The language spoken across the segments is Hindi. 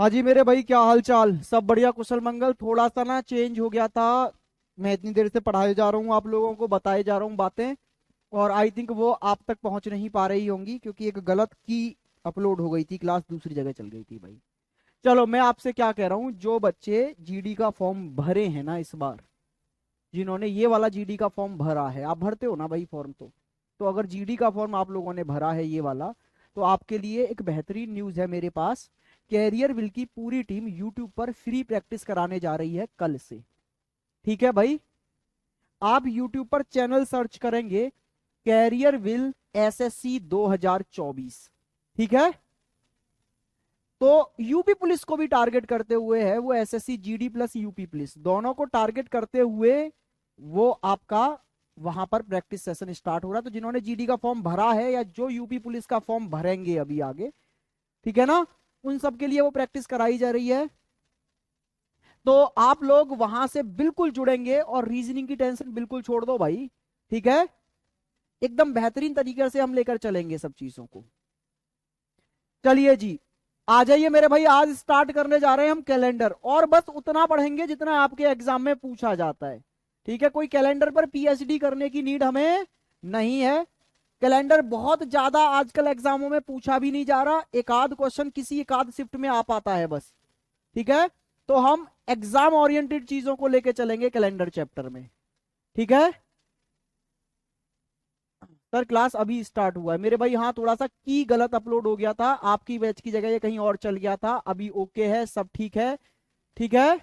हाँ जी मेरे भाई, क्या हाल चाल? सब बढ़िया, कुशल मंगल। थोड़ा सा ना चेंज हो गया था। मैं इतनी देर से पढ़ाए जा रहा हूँ, आप लोगों को बताए जा रहा हूँ बातें। और आई थिंक वो आप तक पहुंच नहीं पा रही होंगी क्योंकि एक गलत की अपलोड हो गई थी, क्लास दूसरी जगह चल गई थी भाई। चलो, मैं आपसे क्या कह रहा हूँ, जो बच्चे जीडी का फॉर्म भरे हैं ना इस बार, जिन्होंने ये वाला जीडी का फॉर्म भरा है, आप भरते हो ना भाई फॉर्म? तो अगर जीडी का फॉर्म आप लोगों ने भरा है ये वाला, तो आपके लिए एक बेहतरीन न्यूज़ है मेरे पास। कैरियर विल की पूरी टीम यूट्यूब पर फ्री प्रैक्टिस कराने जा रही है कल से। ठीक है भाई? आप यूट्यूब पर चैनल सर्च करेंगे, कैरियर विल एसएससी 2024। ठीक है? तो यूपी पुलिस को भी टारगेट करते हुए है वो, SSC GD plus UP police दोनों को टारगेट करते हुए वो आपका वहां पर प्रैक्टिस सेशन स्टार्ट हो रहा है। तो जिन्होंने जीडी का फॉर्म भरा है या जो यूपी पुलिस का फॉर्म भरेंगे अभी आगे, ठीक है ना, उन सब के लिए वो प्रैक्टिस कराई जा रही है। तो आप लोग वहां से बिल्कुल जुड़ेंगे और रीजनिंग की टेंशन बिल्कुल छोड़ दो भाई। ठीक है? एकदम बेहतरीन तरीके से हम लेकर चलेंगे सब चीजों को। चलिए जी, आ जाइए मेरे भाई। आज स्टार्ट करने जा रहे हैं हम कैलेंडर, और बस उतना पढ़ेंगे जितना आपके एग्जाम में पूछा जाता है। ठीक है? कोई कैलेंडर पर पीएचडी करने की नीड हमें नहीं है। कैलेंडर बहुत ज्यादा आजकल एग्जामों में पूछा भी नहीं जा रहा, एक आध क्वेश्चन किसी एक आध शिफ्ट में आ पाता है बस। ठीक है? तो हम एग्जाम ओरिएंटेड चीजों को लेके चलेंगे कैलेंडर चैप्टर में। ठीक है? सर क्लास अभी स्टार्ट हुआ है मेरे भाई। हाँ, थोड़ा सा की गलत अपलोड हो गया था, आपकी बैच की जगह ये कहीं और चल गया था। अभी ओके है, सब ठीक है। ठीक है?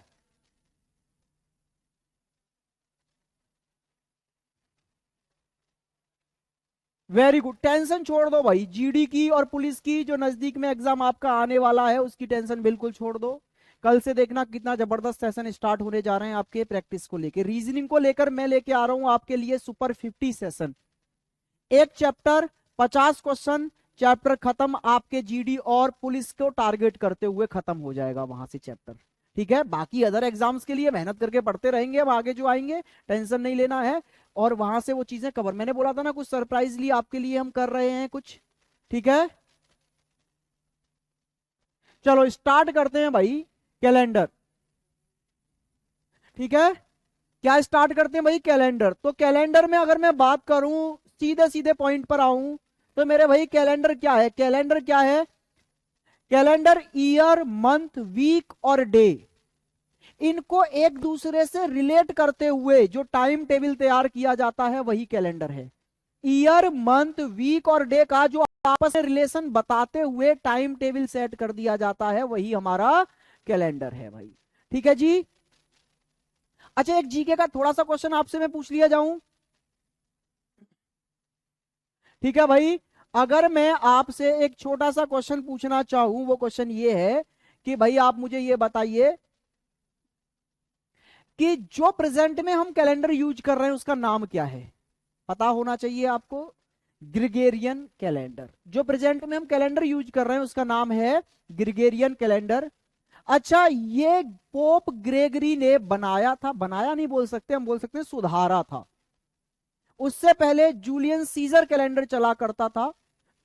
Very good. टेंशन छोड़ दो भाई, जीडी की और पुलिस की जो नजदीक में एग्जाम आपका आने वाला है उसकी टेंशन बिल्कुल छोड़ दो। कल से देखना कितना जबरदस्त सेशन स्टार्ट होने जा रहे हैं आपके प्रैक्टिस को लेकर, रीजनिंग को लेकर। मैं लेके आ रहा हूं आपके लिए सुपर 50 सेशन। एक चैप्टर, 50 क्वेश्चन, चैप्टर खत्म आपके जीडी और पुलिस को टारगेट करते हुए खत्म हो जाएगा वहां से चैप्टर। ठीक है? बाकी अदर एग्जाम्स के लिए मेहनत करके पढ़ते रहेंगे अब आगे जो आएंगे, टेंशन नहीं लेना है। और वहां से वो चीजें कवर, मैंने बोला था ना कुछ सरप्राइजली आपके लिए हम कर रहे हैं कुछ। ठीक है? चलो स्टार्ट करते हैं भाई कैलेंडर। ठीक है? क्या स्टार्ट करते हैं भाई? कैलेंडर। तो कैलेंडर में अगर मैं बात करूं, सीधे सीधे पॉइंट पर आऊं, तो मेरे भाई कैलेंडर क्या है? कैलेंडर क्या है? कैलेंडर ईयर, मंथ, वीक और डे, इनको एक दूसरे से रिलेट करते हुए जो टाइम टेबल तैयार किया जाता है वही कैलेंडर है। ईयर, मंथ, वीक और डे का जो आपस में रिलेशन बताते हुए टाइम टेबल सेट कर दिया जाता है वही हमारा कैलेंडर है भाई। ठीक है जी? अच्छा, एक जीके का थोड़ा सा क्वेश्चन आपसे मैं पूछ लिया जाऊं। ठीक है भाई? अगर मैं आपसे एक छोटा सा क्वेश्चन पूछना चाहूं, वो क्वेश्चन ये है कि भाई आप मुझे ये बताइए कि जो प्रेजेंट में हम कैलेंडर यूज कर रहे हैं उसका नाम क्या है? पता होना चाहिए आपको। Gregorian calendar. जो प्रेजेंट में हम कैलेंडर यूज कर रहे हैं उसका नाम है ग्रिगेरियन कैलेंडर। अच्छा, ये पोप ग्रेगरी ने बनाया था, बनाया नहीं बोल सकते, हम बोल सकते हैं सुधारा था। उससे पहले जूलियन सीजर कैलेंडर चला करता था।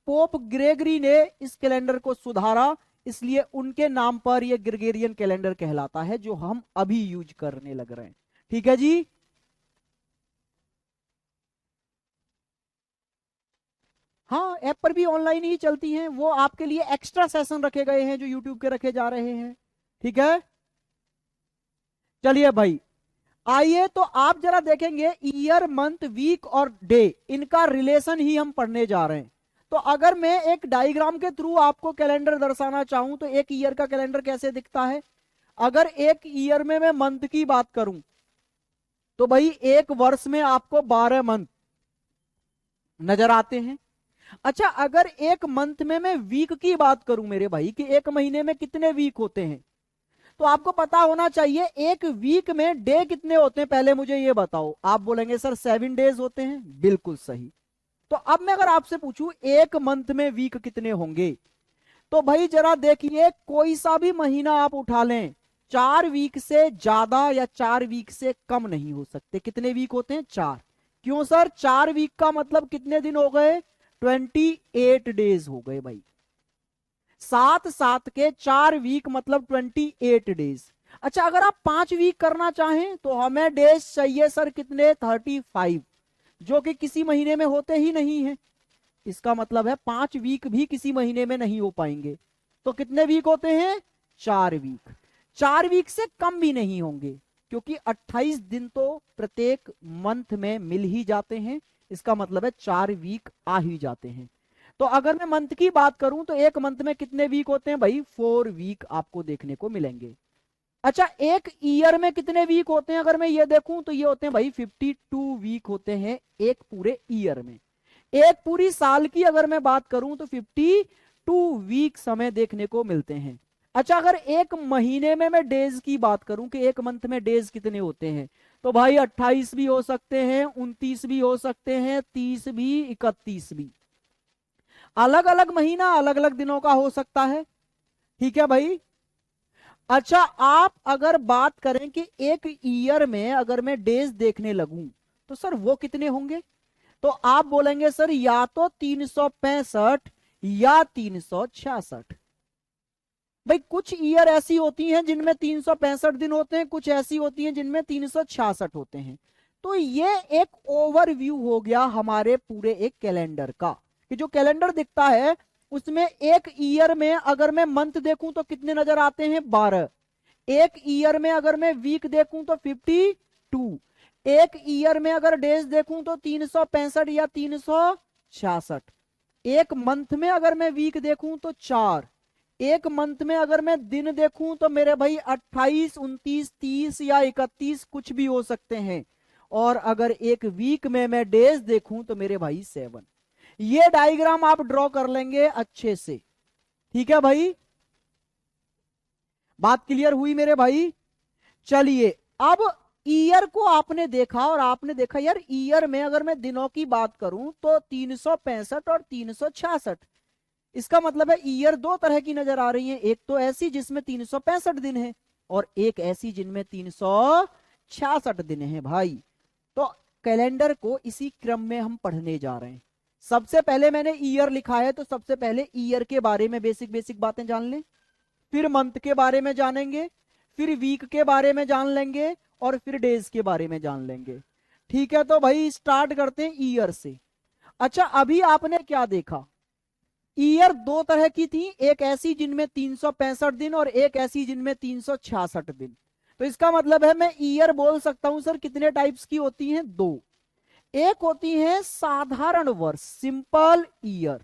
पोप ग्रेगरी ने इस कैलेंडर को सुधारा, इसलिए उनके नाम पर यह ग्रेगोरियन कैलेंडर कहलाता है जो हम अभी यूज करने लग रहे हैं। ठीक है जी? हाँ, ऐप पर भी ऑनलाइन ही चलती हैं, वो आपके लिए एक्स्ट्रा सेशन रखे गए हैं जो यूट्यूब के रखे जा रहे हैं। ठीक है? चलिए भाई, आइए तो आप जरा देखेंगे ईयर, मंथ, वीक और डे, इनका रिलेशन ही हम पढ़ने जा रहे हैं। तो अगर मैं एक डायग्राम के थ्रू आपको कैलेंडर दर्शाना चाहूं तो एक ईयर का कैलेंडर कैसे दिखता है? अगर एक ईयर में मैं मंथ की बात करूं तो भाई एक वर्ष में आपको 12 मंथ नजर आते हैं। अच्छा, अगर एक मंथ में मैं वीक की बात करूं मेरे भाई, कि एक महीने में कितने वीक होते हैं, तो आपको पता होना चाहिए एक वीक में डे कितने होते हैं। पहले मुझे ये बताओ। आप बोलेंगे सर 7 डेज होते हैं, बिल्कुल सही। तो अब मैं अगर आपसे पूछूं एक मंथ में वीक कितने होंगे, तो भाई जरा देखिए, कोई सा भी महीना आप उठा लें, 4 वीक से ज्यादा या 4 वीक से कम नहीं हो सकते। कितने वीक होते हैं? 4। क्यों सर? 4 वीक का मतलब कितने दिन हो गए? 28 डेज हो गए भाई। सात सात के 4 वीक मतलब 28 डेज। अच्छा, अगर आप 5 वीक करना चाहें तो हमें डेज चाहिए सर कितने, 35, जो कि किसी महीने में होते ही नहीं है। इसका मतलब है 5 वीक भी किसी महीने में नहीं हो पाएंगे। तो कितने वीक होते हैं, 4 वीक। 4 वीक से कम भी नहीं होंगे, क्योंकि 28 दिन तो प्रत्येक मंथ में मिल ही जाते हैं। इसका मतलब है 4 वीक आ ही जाते हैं। तो अगर मैं मंथ की बात करूं तो एक मंथ में कितने वीक होते हैं भाई, 4 वीक आपको देखने को मिलेंगे। अच्छा, एक ईयर में कितने वीक होते हैं अगर मैं ये देखूं तो ये होते हैं भाई 52 वीक होते हैं एक पूरे ईयर में। एक पूरी साल की अगर मैं बात करूं तो 52 वीक समय देखने को मिलते हैं। अच्छा, अगर एक महीने में मैं डेज की बात करूं कि एक मंथ में डेज कितने होते हैं, तो भाई 28 भी हो सकते हैं, 29 भी हो सकते हैं, 30 भी, 31 भी। अलग अलग महीना अलग अलग दिनों का हो सकता है। ठीक है भाई। अच्छा, आप अगर बात करें कि एक ईयर में अगर मैं डेज देखने लगूं तो सर वो कितने होंगे, तो आप बोलेंगे सर या तो 365 या 366। भाई कुछ ईयर ऐसी होती हैं जिनमें 365 दिन होते हैं, कुछ ऐसी होती हैं जिनमें 366 होते हैं। तो ये एक ओवरव्यू हो गया हमारे पूरे एक कैलेंडर का, कि जो कैलेंडर दिखता है उसमें एक ईयर में अगर मैं मंथ देखूं तो कितने नजर आते हैं, 12। एक ईयर में अगर मैं वीक देखूं तो 52। एक ईयर में अगर डेज देखूं तो 365 या 366। एक मंथ में अगर मैं वीक देखूं तो 4। एक मंथ में अगर मैं दिन देखूं तो मेरे भाई 28, 29, 30 या 31 कुछ भी हो सकते हैं। और अगर एक वीक में मैं डेज देखूं तो मेरे भाई 7। ये डायग्राम आप ड्रॉ कर लेंगे अच्छे से। ठीक है भाई, बात क्लियर हुई मेरे भाई। चलिए, अब ईयर को आपने देखा और आपने देखा यार ईयर में अगर मैं दिनों की बात करूं तो 365 और 366। इसका मतलब है ईयर दो तरह की नजर आ रही है, एक तो ऐसी जिसमें 365 दिन है और एक ऐसी जिनमें 366 दिन है भाई। तो कैलेंडर को इसी क्रम में हम पढ़ने जा रहे हैं। सबसे पहले मैंने ईयर लिखा है तो सबसे पहले ईयर के बारे में बेसिक बेसिक बातें जान लें, फिर मंथ के बारे में जानेंगे, फिर वीक के बारे में जान लेंगे और फिर डेज के बारे में जान लेंगे। ठीक है, तो भाई स्टार्ट करते हैं ईयर से। अच्छा, अभी आपने क्या देखा, ईयर दो तरह की थी, एक ऐसी जिनमें 365 दिन और एक ऐसी जिनमें 366 दिन। तो इसका मतलब है मैं ईयर बोल सकता हूं सर कितने टाइप्स की होती हैं, दो। एक होती है साधारण वर्ष, सिंपल ईयर।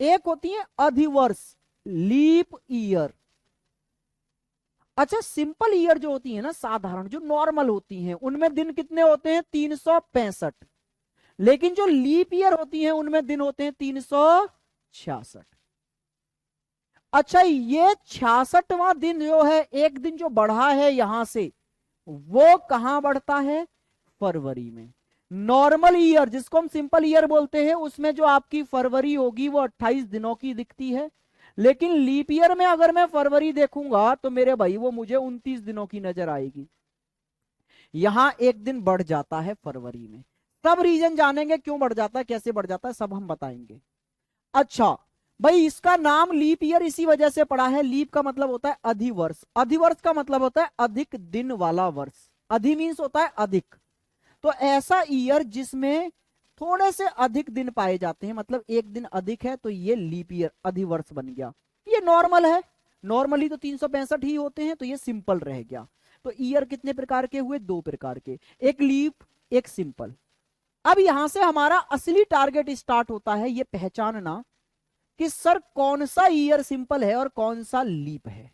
एक होती है अधिवर्ष, लीप ईयर। अच्छा, सिंपल ईयर जो होती है ना, साधारण जो नॉर्मल होती हैं, उनमें दिन कितने होते हैं, 365। लेकिन जो लीप ईयर होती हैं उनमें दिन होते हैं 366। अच्छा, ये 66वां दिन जो है, एक दिन जो बढ़ा है यहां से, वो कहां बढ़ता है, फरवरी में। नॉर्मल ईयर जिसको हम सिंपल ईयर बोलते हैं उसमें जो आपकी फरवरी होगी वो 28 दिनों की दिखती है। लेकिन लीप ईयर में अगर मैं फरवरी देखूंगा तो मेरे भाई वो मुझे 29 दिनों की नजर आएगी। यहां एक दिन बढ़ जाता है फरवरी में। सब रीजन जानेंगे क्यों बढ़ जाता है, कैसे बढ़ जाता है, सब हम बताएंगे। अच्छा भाई, इसका नाम लीप ईयर इसी वजह से पड़ा है, लीप का मतलब होता है अधिवर्ष, अधिवर्ष का मतलब होता है अधिक दिन वाला वर्ष। अधि मीन्स होता है अधिक। तो ऐसा ईयर जिसमें थोड़े से अधिक दिन पाए जाते हैं, मतलब एक दिन अधिक है, तो ये लीप ईयर अधिवर्ष बन गया। ये नॉर्मल है, नॉर्मली तो 365 ही होते हैं, तो ये सिंपल रह गया। तो ईयर कितने प्रकार के हुए, दो प्रकार के, एक लीप एक सिंपल। अब यहां से हमारा असली टारगेट स्टार्ट होता है, ये पहचानना कि सर कौन सा ईयर सिंपल है और कौन सा लीप है।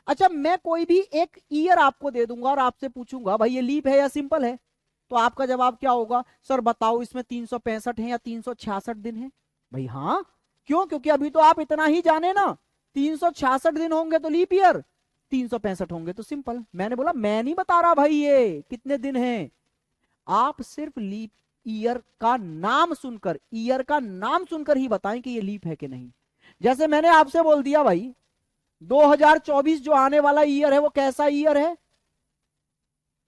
अच्छा, मैं कोई भी एक ईयर आपको दे दूंगा और आपसे पूछूंगा भाई ये लीप है या सिंपल है, तो आपका जवाब क्या होगा, सर बताओ इसमें 365 है या 366 दिन है। भाई हाँ, क्यों, क्योंकि अभी तो आप इतना ही जाने ना, 366 दिन होंगे तो लीप ईयर, 365 होंगे तो सिंपल। मैंने बोला मैं नहीं बता रहा भाई ये कितने दिन हैं, आप सिर्फ लीप ईयर का नाम सुनकर, ईयर का नाम सुनकर ही बताएं कि ये लीप है कि नहीं। जैसे मैंने आपसे बोल दिया भाई 2024 जो आने वाला ईयर है वो कैसा ईयर है,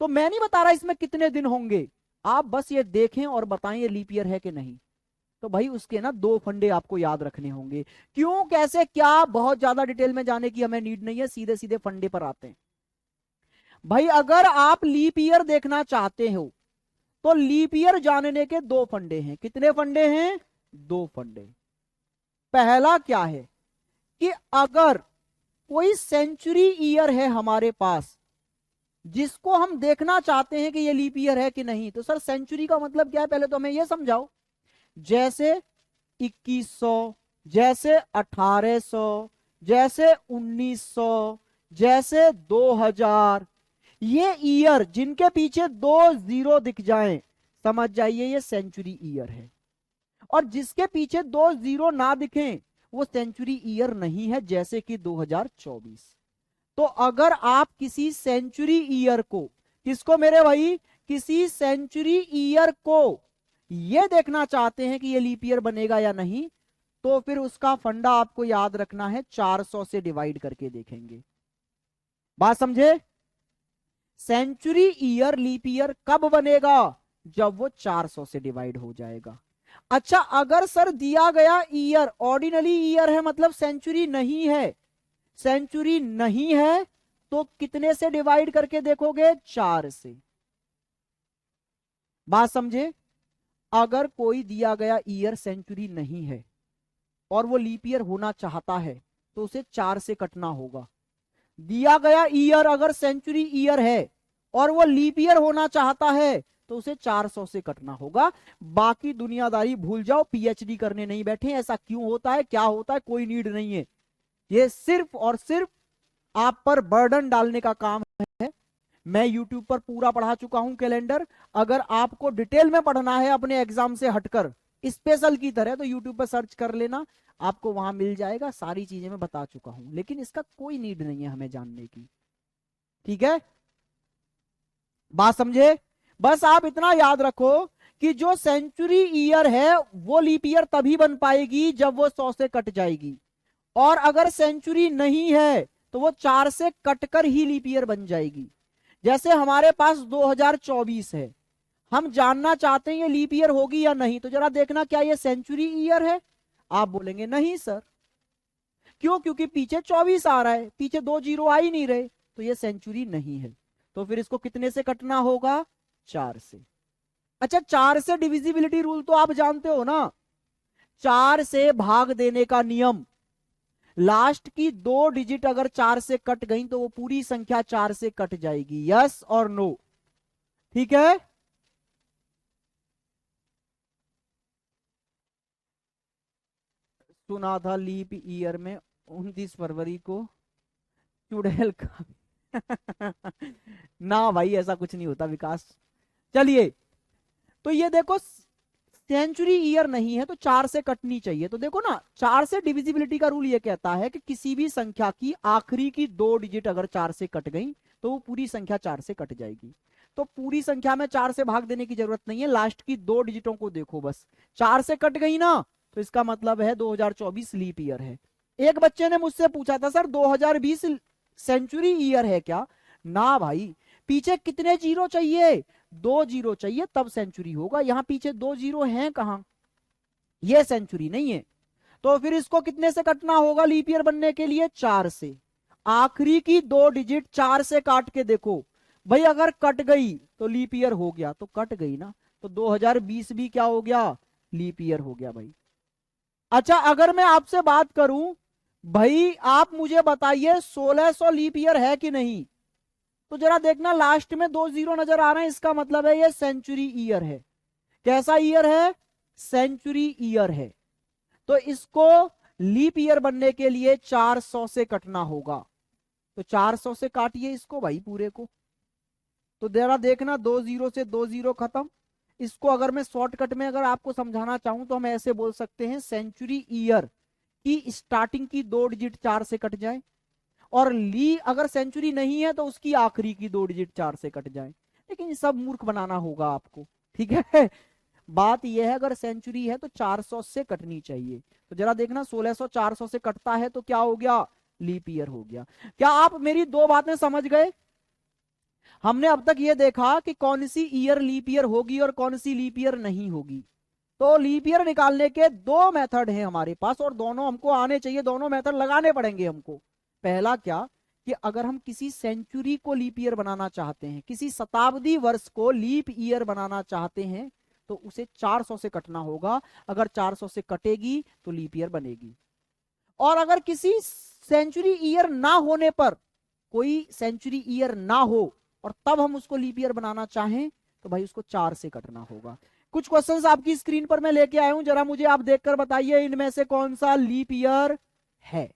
तो मैं नहीं बता रहा इसमें कितने दिन होंगे, आप बस ये देखें और बताएं ये लीप ईयर है कि नहीं। तो भाई उसके ना दो फंडे आपको याद रखने होंगे। क्यों, कैसे, क्या, बहुत ज्यादा डिटेल में जाने की हमें नीड नहीं है, सीधे सीधे फंडे पर आते हैं। भाई अगर आप लीप ईयर देखना चाहते हो तो लीप ईयर जानने के दो फंडे हैं। कितने फंडे हैं? दो फंडे। पहला क्या है कि अगर कोई सेंचुरी ईयर है हमारे पास जिसको हम देखना चाहते हैं कि ये लीप ईयर है कि नहीं, तो सर सेंचुरी का मतलब क्या है, पहले तो हमें ये समझाओ। जैसे 2100, जैसे 1800, जैसे 1900, जैसे 2000, ये ईयर जिनके पीछे दो जीरो दिख जाएं, समझ जाइए ये सेंचुरी ईयर है। और जिसके पीछे दो जीरो ना दिखें वो सेंचुरी ईयर नहीं है, जैसे कि 2024। तो अगर आप किसी सेंचुरी ईयर को, किसको मेरे भाई, किसी सेंचुरी ईयर को ये देखना चाहते हैं कि ये लीप ईयर बनेगा या नहीं, तो फिर उसका फंडा आपको याद रखना है, 400 से डिवाइड करके देखेंगे। बात समझे? सेंचुरी ईयर लीप ईयर कब बनेगा? जब वो 400 से डिवाइड हो जाएगा। अच्छा, अगर सर दिया गया ईयर ऑर्डिनरी ईयर है, मतलब सेंचुरी नहीं है, सेंचुरी नहीं है, तो कितने से डिवाइड करके देखोगे? 4 से। बात समझे? अगर कोई दिया गया ईयर सेंचुरी नहीं है और वो लीप ईयर होना चाहता है तो उसे 4 से कटना होगा। दिया गया ईयर अगर सेंचुरी ईयर है और वो लीप ईयर होना चाहता है तो उसे 400 से कटना होगा। बाकी दुनियादारी भूल जाओ, पीएचडी करने नहीं बैठे। ऐसा क्यों होता है, क्या होता है, कोई नीड नहीं है। ये सिर्फ और सिर्फ आप पर बर्डन डालने का काम है। मैं यूट्यूब पर पूरा पढ़ा चुका हूं कैलेंडर। अगर आपको डिटेल में पढ़ना है अपने एग्जाम से हटकर स्पेशल की तरह, तो यूट्यूब पर सर्च कर लेना, आपको वहां मिल जाएगा। सारी चीजें मैं बता चुका हूं, लेकिन इसका कोई नीड नहीं है हमें जानने की। ठीक है, बात समझे? बस आप इतना याद रखो कि जो सेंचुरी ईयर है वो लीप ईयर तभी बन पाएगी जब वो 100 से कट जाएगी। और अगर सेंचुरी नहीं है तो वो 4 से कटकर ही लीप ईयर बन जाएगी। जैसे हमारे पास 2024 है, हम जानना चाहते हैं ये लीप ईयर होगी या नहीं, तो जरा देखना क्या ये सेंचुरी ईयर है? आप बोलेंगे नहीं सर। क्यों? क्योंकि पीछे 24 आ रहा है, पीछे दो जीरो आ ही नहीं रहे, तो ये सेंचुरी नहीं है। तो फिर इसको कितने से कटना होगा? 4 से। अच्छा, 4 से डिविजिबिलिटी रूल तो आप जानते हो ना, 4 से भाग देने का नियम। लास्ट की दो डिजिट अगर 4 से कट गई तो वो पूरी संख्या 4 से कट जाएगी। यस और नो? ठीक है, सुना था लीप ईयर में 29 फरवरी को चुड़ैल का ना भाई, ऐसा कुछ नहीं होता विकास। चलिए, तो ये देखो सेंचुरी ईयर नहीं है तो 4 से कटनी चाहिए। तो देखो ना, 4 से डिविजिबिलिटी का रूल ये कहता है कि किसी भी संख्या की आखिरी की दो डिजिट अगर 4 से कट गई तो वो पूरी संख्या 4 से कट जाएगी। तो पूरी संख्या में 4 से भाग देने की जरूरत नहीं है, लास्ट की दो डिजिटों को देखो बस। 4 से कट गई ना, तो इसका मतलब है 2024 लीप ईयर है। एक बच्चे ने मुझसे पूछा था सर 2020 सेंचुरी ईयर है क्या? ना भाई, पीछे कितने जीरो चाहिए? दो जीरो चाहिए तब सेंचुरी होगा। यहां पीछे दो जीरो हैं कहां, ये सेंचुरी नहीं है। तो फिर इसको कितने से कटना होगा लीप ईयर बनने के लिए? 4 से। आखिरी की दो डिजिट 4 से काट के देखो भाई, अगर कट गई तो लीप ईयर हो गया, तो कट गई ना, तो 2020 भी क्या हो गया? लीप ईयर हो गया भाई। अच्छा, अगर मैं आपसे बात करूं भाई आप मुझे बताइए 1600 लीप ईयर है कि नहीं, तो जरा देखना लास्ट में दो जीरो नजर आ रहे हैं, इसका मतलब है ये सेंचुरी ईयर है। कैसा ईयर है? सेंचुरी ईयर है। तो इसको लीप ईयर बनने के लिए 400 से कटना होगा। तो 400 से काटिए इसको भाई पूरे को, तो जरा देखना दो जीरो से दो जीरो खत्म। इसको अगर मैं शॉर्टकट में अगर आपको समझाना चाहूं तो हम ऐसे बोल सकते हैं, सेंचुरी ईयर की स्टार्टिंग की दो डिजिट 4 से कट जाए, और ली अगर सेंचुरी नहीं है तो उसकी आखिरी की दो डिजिट 4 से कट जाए। लेकिन ये सब मूर्ख बनाना होगा आपको, ठीक है। बात यह है अगर सेंचुरी है तो 400 से कटनी चाहिए। तो जरा देखना 1600 400 से कटता है तो क्या हो गया? लीप ईयर हो गया। क्या आप मेरी दो बातें समझ गए? हमने अब तक यह देखा कि कौन सी ईयर लीप ईयर होगी और कौन सी लीप ईयर नहीं होगी। तो लीप ईयर निकालने के दो मेथड हैं हमारे पास और दोनों हमको आने चाहिए, दोनों मेथड लगाने पड़ेंगे हमको। पहला क्या कि अगर हम किसी सेंचुरी को लीप ईयर बनाना चाहते हैं, किसी शताब्दी वर्ष को लीप ईयर बनाना चाहते हैं, तो उसे 400 से कटना होगा। अगर 400 से कटेगी तो लीप ईयर बनेगी। और अगर किसी सेंचुरी ईयर ना होने पर, कोई सेंचुरी ईयर ना हो और तब हम उसको लीप ईयर बनाना चाहें, तो भाई उसको 4 से कटना होगा। कुछ क्वेश्चंस आपकी स्क्रीन पर मैं लेके आया हूं, जरा मुझे आप देखकर बताइए इनमें से कौन सा लीप ईयर है,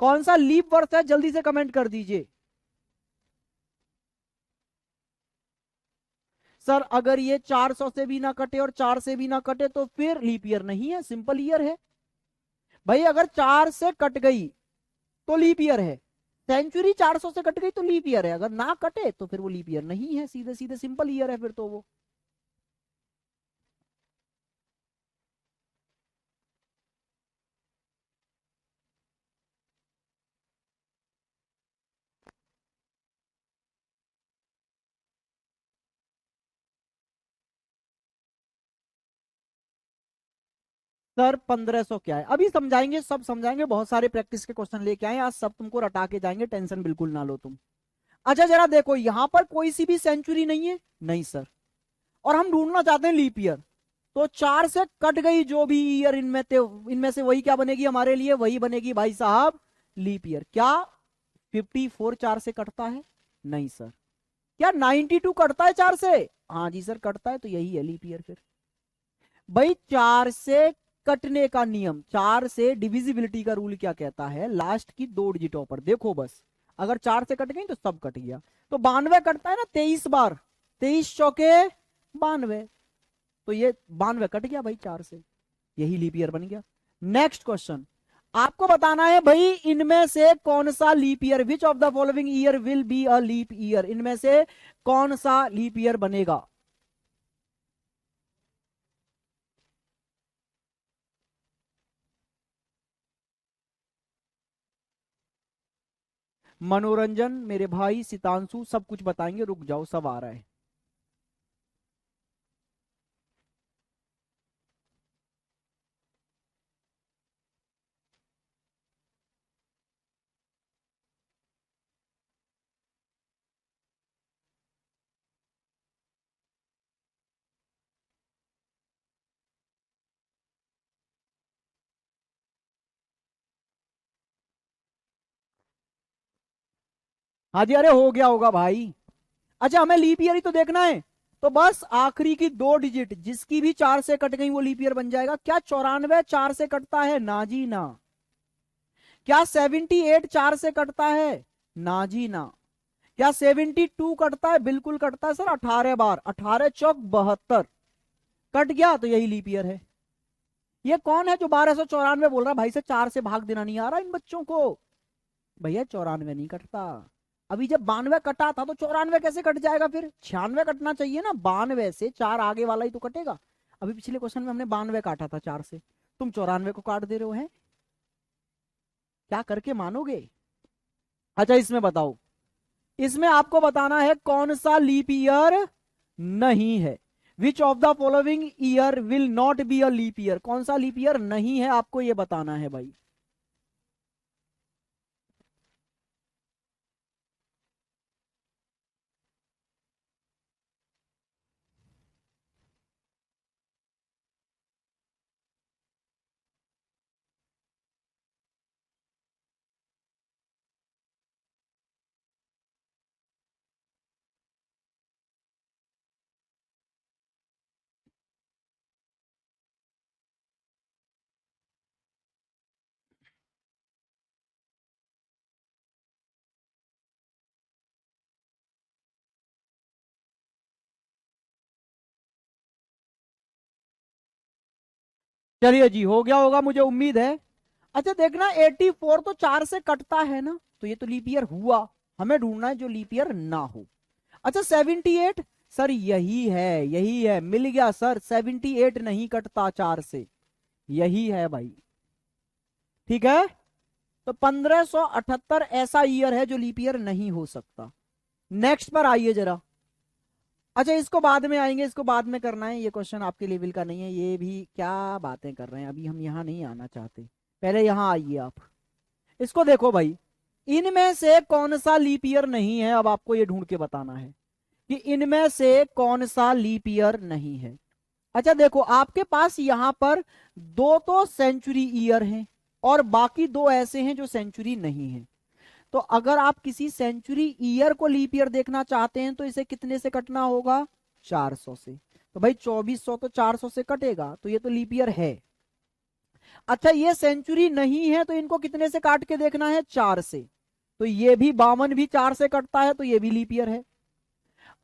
कौन सा लीप वर्ष है, जल्दी से कमेंट कर दीजिए। सर अगर ये 400 से भी ना कटे और 4 से भी ना कटे तो फिर लीप ईयर नहीं है, सिंपल ईयर है। भाई अगर 4 से कट गई तो लीप ईयर है, सेंचुरी 400 से कट गई तो लीप ईयर है, अगर ना कटे तो फिर वो लीप ईयर नहीं है, सीधे सीधे सिंपल ईयर है फिर तो वो। सर 1500 क्या है, अभी समझाएंगे, सब समझाएंगे, बहुत सारे प्रैक्टिस के क्वेश्चन लेके आए आज, सब तुमको रटा के जाएंगे, टेंशन बिल्कुल ना लो तुम। अच्छा जरा देखो यहां पर कोई सी भी सेंचुरी नहीं है, नहीं सर, और हम ढूंढना चाहते हैं लीप ईयर। तो 4 से कट गई जो भी ईयर इनमें से वही क्या बनेगी हमारे लिए, वही बनेगी भाई साहब लीप ईयर। क्या 54 4 से कटता है? नहीं सर। क्या 92 कटता है 4 से? हाँ जी सर कटता है, तो यही है लीप ईयर फिर। भाई 4 से कटने का नियम, 4 से डिविजिबिलिटी का रूल क्या कहता है, लास्ट की दो डिजिटों पर देखो बस, अगर 4 से कट गई तो सब कट गया। तो 92 कटता है ना 23 बार, 23 चौके 92, तो ये 92 कट गया भाई 4 से, यही लीप ईयर बन गया। नेक्स्ट क्वेश्चन, आपको बताना है भाई इनमें से कौन सा leap year, which of the following year will be a leap year, इनमें से कौन सा लीप ईयर बनेगा। मनोरंजन मेरे भाई, सितांशु सब कुछ बताएंगे, रुक जाओ सब आ रहा है। हाँ जी, अरे हो गया होगा भाई। अच्छा हमें लीप ईयर ही तो देखना है, तो बस आखिरी की दो डिजिट जिसकी भी 4 से कट गई वो लीप ईयर बन जाएगा। क्या 94 4 से कटता है? ना जी ना। क्या 78 4 से कटता है? ना जी ना। क्या 72 कटता है? बिल्कुल कटता है सर, 18 बार, 18 चौक 72, कट गया तो यही लीप ईयर है। ये कौन है जो 1294 बोल रहा है भाई से 4 से भाग देना नहीं आ रहा इन बच्चों को? भैया 94 नहीं कटता, अभी जब 92 कटा था तो 94 कैसे कट जाएगा, फिर 96 कटना चाहिए ना, 92 से 4 आगे वाला ही तो कटेगा। अभी पिछले क्वेश्चन में हमने 92 काटा था 4 से, तुम 94 को काट दे रहे हो हैं, क्या करके मानोगे। अच्छा इसमें बताओ, इसमें आपको बताना है कौन सा लीप ईयर नहीं है, which of the following year will not be a leap year, कौन सा लीप ईयर नहीं है आपको ये बताना है भाई। चलिए जी हो गया होगा मुझे उम्मीद है। अच्छा देखना 84 तो 4 से कटता है ना, तो ये तो लीप ईयर हुआ, हमें ढूंढना है जो लीप ईयर ना हो। अच्छा 78, सर यही है, यही है, मिल गया सर, 78 नहीं कटता 4 से, यही है भाई। ठीक है, तो 1578 ऐसा ईयर है जो लीप ईयर नहीं हो सकता। नेक्स्ट पर आइए जरा, अच्छा इसको बाद में आएंगे, इसको बाद में करना है, ये क्वेश्चन आपके लेवल का नहीं है। ये भी क्या बातें कर रहे हैं, अभी हम यहाँ नहीं आना चाहते, पहले यहाँ आइए आप। इसको देखो भाई, इनमें से कौन सा लीप ईयर नहीं है, अब आपको ये ढूंढ के बताना है कि इनमें से कौन सा लीप ईयर नहीं है। अच्छा देखो, आपके पास यहां पर दो तो सेंचुरी ईयर हैं और बाकी दो ऐसे हैं जो सेंचुरी नहीं है। तो अगर आप किसी सेंचुरी ईयर को लीप ईयर देखना चाहते हैं तो इसे कितने से कटना होगा, 400 से। तो भाई 2400 तो 400 से कटेगा, तो ये तो लीप ईयर है। अच्छा ये सेंचुरी नहीं है तो इनको कितने से काट के देखना है, 4 से। तो ये भी 52 भी 4 से कटता है तो ये भी लीप ईयर है।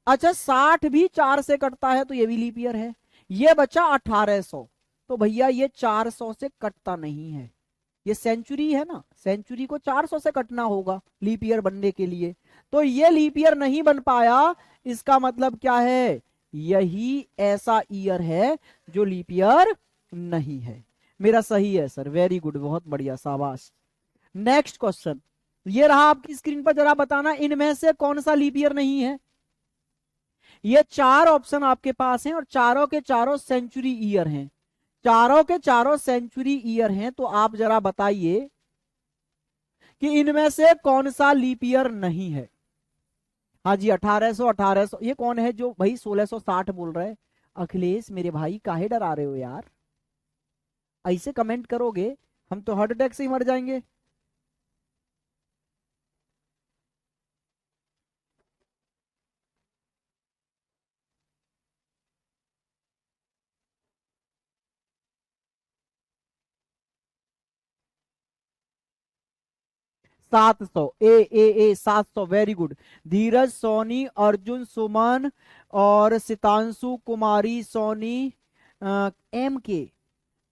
अच्छा 60 भी 4 से कटता है तो ये भी लीप ईयर है। ये बचा 1800, तो भैया ये 400 से कटता नहीं है। ये सेंचुरी है ना, सेंचुरी को 400 से कटना होगा लीप ईयर बनने के लिए, तो ये लीप ईयर नहीं बन पाया। इसका मतलब क्या है, यही ऐसा ईयर है जो लीप ईयर नहीं है। मेरा सही है सर, वेरी गुड, बहुत बढ़िया, शाबाश। नेक्स्ट क्वेश्चन ये रहा आपकी स्क्रीन पर, जरा बताना इनमें से कौन सा लीप ईयर नहीं है। ये चार ऑप्शन आपके पास हैं और चारों के चारों सेंचुरी ईयर हैं, चारों के चारों सेंचुरी ईयर हैं। तो आप जरा बताइए कि इनमें से कौन सा लीप ईयर नहीं है। हाँ जी 1800 1800, ये कौन है जो भाई 1660 बोल रहे हैं। अखिलेश मेरे भाई काहे डरा रहे हो यार, ऐसे कमेंट करोगे हम तो हार्ट अटैक से ही मर जाएंगे। 700, ए 700, वेरी गुड। धीरज सोनी, अर्जुन सुमन और सितांशु कुमारी सोनी, एम के,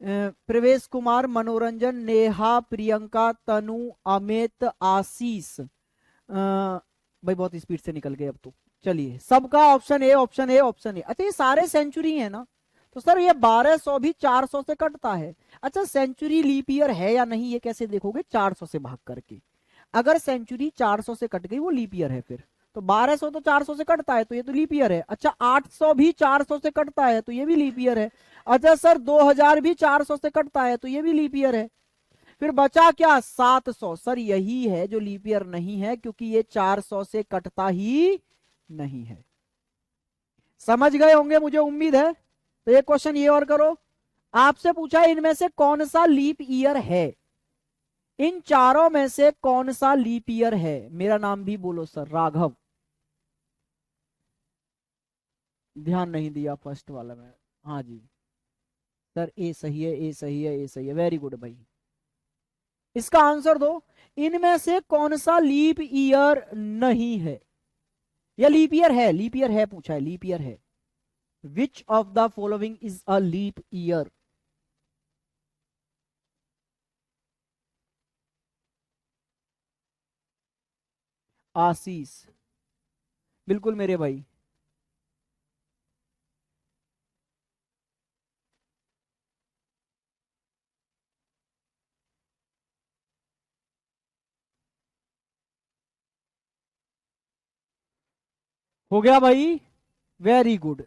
प्रवेश कुमार, मनोरंजन, नेहा, प्रियंका, तनु, अमित, आशीष। भाई बहुत स्पीड से निकल गए अब तो। चलिए सबका option A, option A, option A. अच्छा ये सारे सेंचुरी है ना, तो सर ये 1200 भी 400 से कटता है। अच्छा सेंचुरी लीप ईयर है या नहीं ये कैसे देखोगे, 400 से भाग करके। अगर सेंचुरी 400 से कट गई वो लीप ईयर है फिर। तो 1200 तो 400 से कटता है तो ये तो लीप ईयर है। अच्छा 800 भी 400 से कटता है तो ये भी लीप ईयर है। अच्छा सर 2000 भी 400 से कटता है तो ये भी लीप ईयर है। फिर बचा क्या, 700। सर यही है जो लीप ईयर नहीं है, क्योंकि ये 400 से कटता ही नहीं है। समझ गए होंगे मुझे उम्मीद है। तो एक क्वेश्चन ये और करो, आपसे पूछा इनमें से कौन सा लीप ईयर है, इन चारों में से कौन सा लीप ईयर है। मेरा नाम भी बोलो सर, राघव। ध्यान नहीं दिया फर्स्ट वाला में। हाँ जी सर, ए सही है, ए सही है, ए सही है, वेरी गुड भाई। इसका आंसर दो, इनमें से कौन सा लीप ईयर नहीं है। या लीप ईयर है, लीप ईयर है पूछा है, लीप ईयर है। Which of the following is a leap year. Ashish, बिल्कुल मेरे भाई। हो गया भाई, वेरी गुड।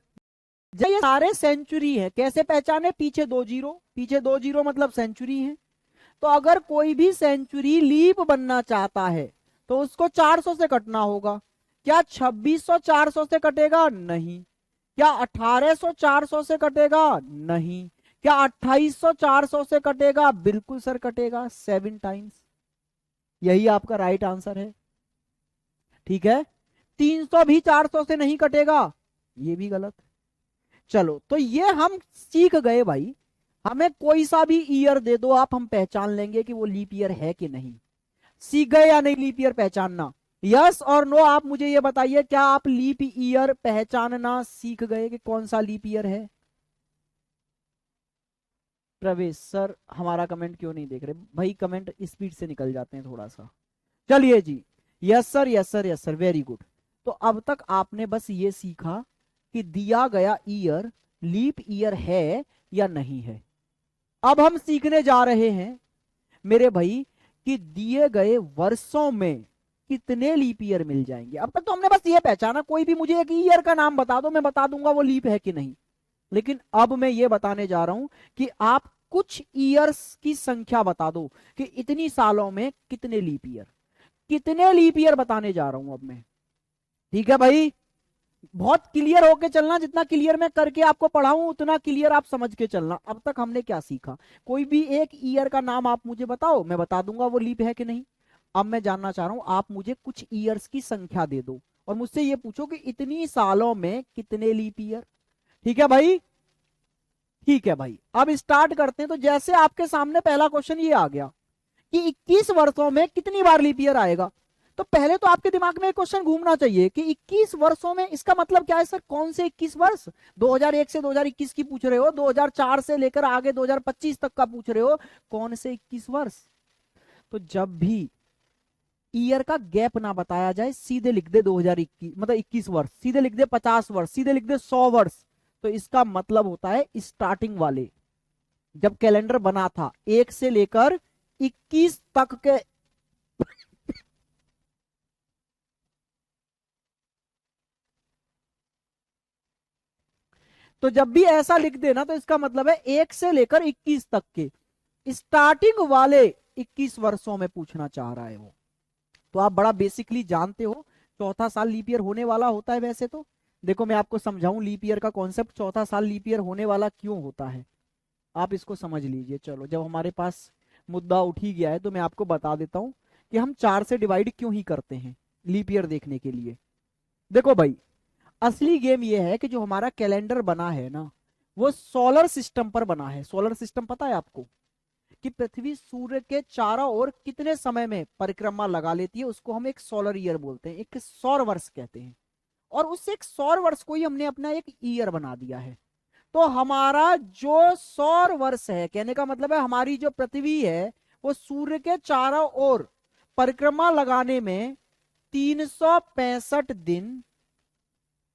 ये सारे सेंचुरी है, कैसे पहचाने, पीछे दो जीरो, पीछे दो जीरो मतलब सेंचुरी है। तो अगर कोई भी सेंचुरी लीप बनना चाहता है तो उसको 400 से कटना होगा। क्या 2600 400 से कटेगा, नहीं। क्या 1800 400 से कटेगा, नहीं। क्या 2800 400 से कटेगा, बिल्कुल सर कटेगा, 7 टाइम्स। यही आपका राइट आंसर है। ठीक है, 300 भी 400 से नहीं कटेगा, ये भी गलत। चलो तो ये हम सीख गए भाई, हमें कोई सा भी ईयर दे दो आप, हम पहचान लेंगे कि वो लीप ईयर है कि नहीं। सीख गए या नहीं लीप ईयर पहचानना, यस और नो। आप मुझे ये बताइए, क्या आप लीप ईयर पहचानना सीख गए कि कौन सा लीप ईयर है। प्रवेश सर हमारा कमेंट क्यों नहीं देख रहे भाई, कमेंट स्पीड से निकल जाते हैं थोड़ा सा। चलिए जी, yes sir, yes sir, yes sir, very good. तो अब तक आपने बस ये सीखा कि दिया गया ईयर लीप ईयर है या नहीं है। अब हम सीखने जा रहे हैं मेरे भाई कि दिए गए वर्षों में कितने लीप ईयर मिल जाएंगे। अब तक तो हमने बस ये पहचाना, कोई भी मुझे एक ईयर का नाम बता दो, मैं बता दूंगा वो लीप है कि नहीं। लेकिन अब मैं ये बताने जा रहा हूं कि आप कुछ ईयर्स की संख्या बता दो कि इतनी सालों में कितने लीप ईयर, कितने लीप ईयर बताने जा रहा हूं अब मैं। ठीक है भाई, बहुत क्लियर होके चलना, जितना क्लियर मैं करके आपको पढ़ाऊं उतना क्लियर आप समझ के चलना। अब तक हमने क्या सीखा, कोई भी एक ईयर का नाम आप मुझे बताओ, मैं बता दूंगा वो लीप है कि नहीं। अब मैं जानना चाह रहा हूं, आप मुझे कुछ ईयर्स की संख्या दे दो और मुझसे ये पूछो कि इतनी सालों में कितने लीप ईयर। ठीक है भाई, ठीक है भाई, अब स्टार्ट करते हैं। तो जैसे आपके सामने पहला क्वेश्चन ये आ गया कि 21 वर्षों में कितनी बार लीप ईयर आएगा, तो पहले तो आपके दिमाग में एक क्वेश्चन घूमना चाहिए कि 21 वर्षों में इसका मतलब क्या है सर, कौन से 21 वर्ष, 2001 से 2021 की पूछ रहे हो, 2004 से लेकर आगे 2025 तक का पूछ रहे हो, कौन से 21 वर्ष। तो जब भी ईयर का गैप ना बताया जाए सीधे लिख दे 2021, मतलब 21 वर्ष, सीधे लिख दे 50 वर्ष, सीधे लिख दे 100 वर्ष। तो इसका मतलब होता है स्टार्टिंग वाले, जब कैलेंडर बना था 1 से लेकर 21 तक के तो जब भी ऐसा लिख देना तो इसका मतलब है 1 से लेकर 21 तक के स्टार्टिंग वाले 21 वर्षों में पूछना चाह रहा है वो। तो आप बड़ा बेसिकली जानते हो चौथा साल लीप ईयर होने वाला होता है। वैसे तो देखो मैं आपको समझाऊं लीप ईयर का कॉन्सेप्ट, चौथा साल लीप ईयर होने वाला क्यों होता है, आप इसको समझ लीजिए। चलो जब हमारे पास मुद्दा उठ ही गया है तो मैं आपको बता देता हूं कि हम 4 से डिवाइड क्यों ही करते हैं लीप ईयर देखने के लिए। देखो भाई, असली गेम ये है कि जो हमारा कैलेंडर बना है ना, वो सोलर सिस्टम पर बना है। सोलर सिस्टम पता है आपको कि पृथ्वी सूर्य के चारों ओर कितने समय में परिक्रमा लगा लेती है, उसको हम एक सोलर ईयर बोलते हैं, एक सौर वर्ष कहते हैं। और उस एक सौर वर्ष को ही हमने अपना एक ईयर बना दिया है। तो हमारा जो सौर वर्ष है, कहने का मतलब है हमारी जो पृथ्वी है वो सूर्य के चारों ओर परिक्रमा लगाने में 365 दिन,